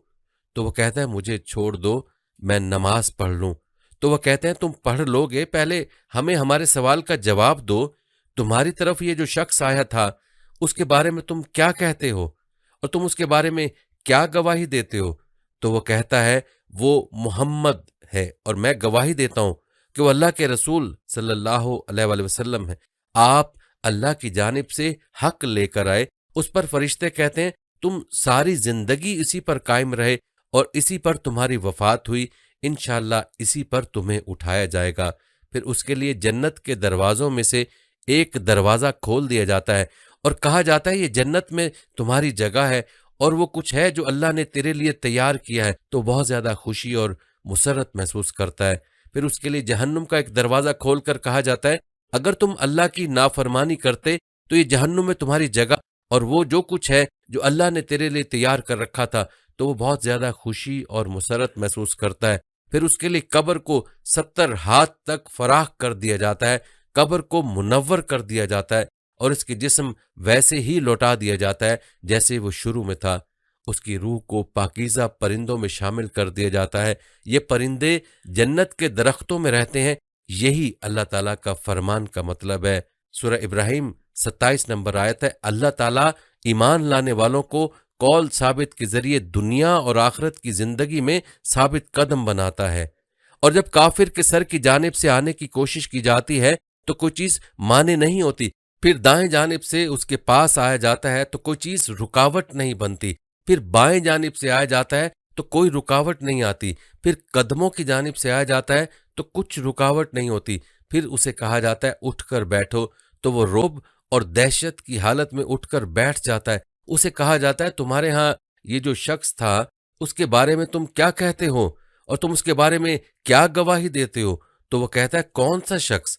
A: تو وہ کہتا ہے مجھے چھوڑ دو، میں نماز پڑھ لوں۔ تو وہ کہتے ہیں تم پڑھ لو گے، پہلے ہمیں ہمارے سوال کا جواب دو، تمہاری طرف یہ جو شخص آیا تھا اس کے بارے میں تم کیا کہتے ہو اور تم اس کے بارے میں کیا گواہی دیتے ہو؟ تو وہ کہتا ہے وہ محمد ہے اور میں گواہی دیتا ہوں کہ وہ اللہ کے رسول صلی اللہ علیہ وآلہ وسلم ہے، آپ اللہ کی جانب سے حق لے کر آئے۔ اس پر فرشتے کہتے ہیں تم ساری زندگی اسی پر قائم رہے اور اسی پر تمہاری وفات ہوئی، انشاءاللہ اسی پر تمہیں اٹھایا جائے گا۔ پھر اس کے لیے جنت کے دروازوں میں سے ایک دروازہ کھول دیا جاتا ہے اور کہا جاتا ہے یہ جنت میں تمہاری جگہ ہے اور وہ کچھ ہے جو اللہ نے تیرے لیے تیار کیا ہے، تو بہت زیادہ خوشی اور مسرت محسوس کرتا ہے۔ پھر اس کے لیے جہنم کا ایک دروازہ کھول کر کہا جاتا ہے اگر تم اللہ کی نافرمانی کرتے تو یہ جہنم میں تمہاری جگہ اور وہ جو کچھ ہے جو اللہ نے تیرے لیے تیار کر رکھا تھا، تو وہ بہت زیادہ خوشی اور مسرت محسوس کرتا ہے۔ پھر اس کے لیے قبر کو 70 ہاتھ تک فراخ کر دیا جاتا ہے، قبر کو منور کر دیا جاتا ہے اور اس کے جسم ویسے ہی لوٹا دیا جاتا ہے جیسے وہ شروع میں تھا۔ اس کی روح کو پاکیزہ پرندوں میں شامل کر دیا جاتا ہے، یہ پرندے جنت کے درختوں میں رہتے ہیں، یہی اللہ تعالیٰ کا فرمان کا مطلب ہے۔ سورہ ابراہیم 27 نمبر آیت ہے، اللہ تعالیٰ ایمان لانے والوں کو قول ثابت کے ذریعے دنیا اور آخرت کی زندگی میں ثابت قدم بناتا ہے، اور جب کافر کے سر کی جانب سے آنے کی کوشش کی جاتی ہے تو کوئی چیز مانے نہیں ہوتی، پھر دائیں جانب سے اس کے پاس آیا جاتا ہے تو کوئی چیز رکاوٹ نہیں بنتی، پھر بائیں جانب سے آیا جاتا ہے تو کوئی رکاوٹ نہیں آتی، پھر قدموں کی جانب سے آیا جاتا ہے تو کچھ رکاوٹ نہیں ہوتی، پھر اسے کہا جاتا ہے اٹھ کر بیٹھو تو وہ رعب اور دہشت کی حالت میں اٹھ کر بیٹھ جاتا ہے۔ اسے کہا جاتا ہے تمہارے ہاں یہ جو شخص تھا اس کے بارے میں تم کیا کہتے ہو اور تم اس کے بارے میں کیا گواہی دیتے ہو؟ تو وہ کہتا ہے کون سا شخص؟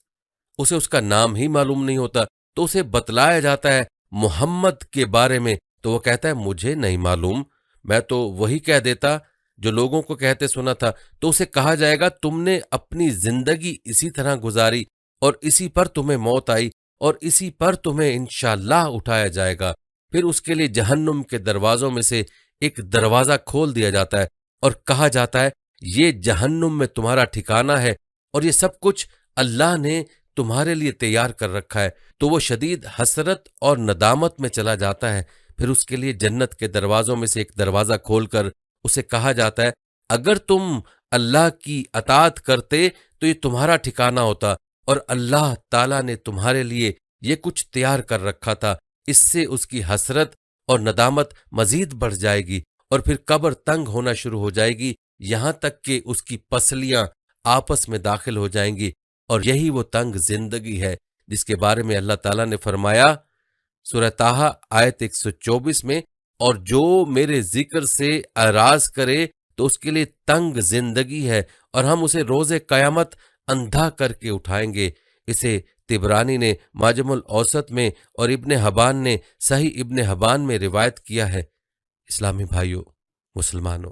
A: اسے اس کا نام ہی معلوم نہیں ہوتا، تو اسے بتلایا جاتا ہے محمد کے بارے میں، تو وہ کہتا ہے مجھے نہیں معلوم، میں تو وہی کہہ دیتا جو لوگوں کو کہتے سنا تھا۔ تو اسے کہا جائے گا تم نے اپنی زندگی اسی طرح گزاری اور اسی پر تمہیں موت آئی اور اسی پر تمہیں انشاءاللہ اٹھایا جائے گا۔ پھر اس کے لیے جہنم کے دروازوں میں سے ایک دروازہ کھول دیا جاتا ہے اور کہا جاتا ہے یہ جہنم میں تمہارا ٹھکانہ ہے اور یہ سب کچھ اللہ نے تمہارے لیے تیار کر رکھا ہے۔ تو وہ شدید حسرت اور ندامت میں چلا جاتا ہے۔ پھر اس کے لیے جنت کے دروازوں میں سے ایک دروازہ کھول کر اسے کہا جاتا ہے اگر تم اللہ کی اطاعت کرتے تو یہ تمہارا ٹھکانہ ہوتا اور اللہ تعالیٰ نے تمہارے لیے یہ کچھ تیار کر رکھا تھا۔ اس سے اس کی حسرت اور ندامت مزید بڑھ جائے گی اور پھر قبر تنگ ہونا شروع ہو جائے گی، یہاں تک کہ اس کی پسلیاں آپس میں داخل ہو جائیں گی، اور یہی وہ تنگ زندگی ہے جس کے بارے میں اللہ تعالیٰ نے فرمایا سورہ طٰہٰ آیت 124 میں، اور جو میرے ذکر سے اعراض کرے تو اس کے لیے تنگ زندگی ہے اور ہم اسے روز قیامت اندھا کر کے اٹھائیں گے۔ اسے طبرانی نے معجم الاوسط میں اور ابن حبان نے صحیح ابن حبان میں روایت کیا ہے۔ اسلامی بھائیوں، مسلمانوں،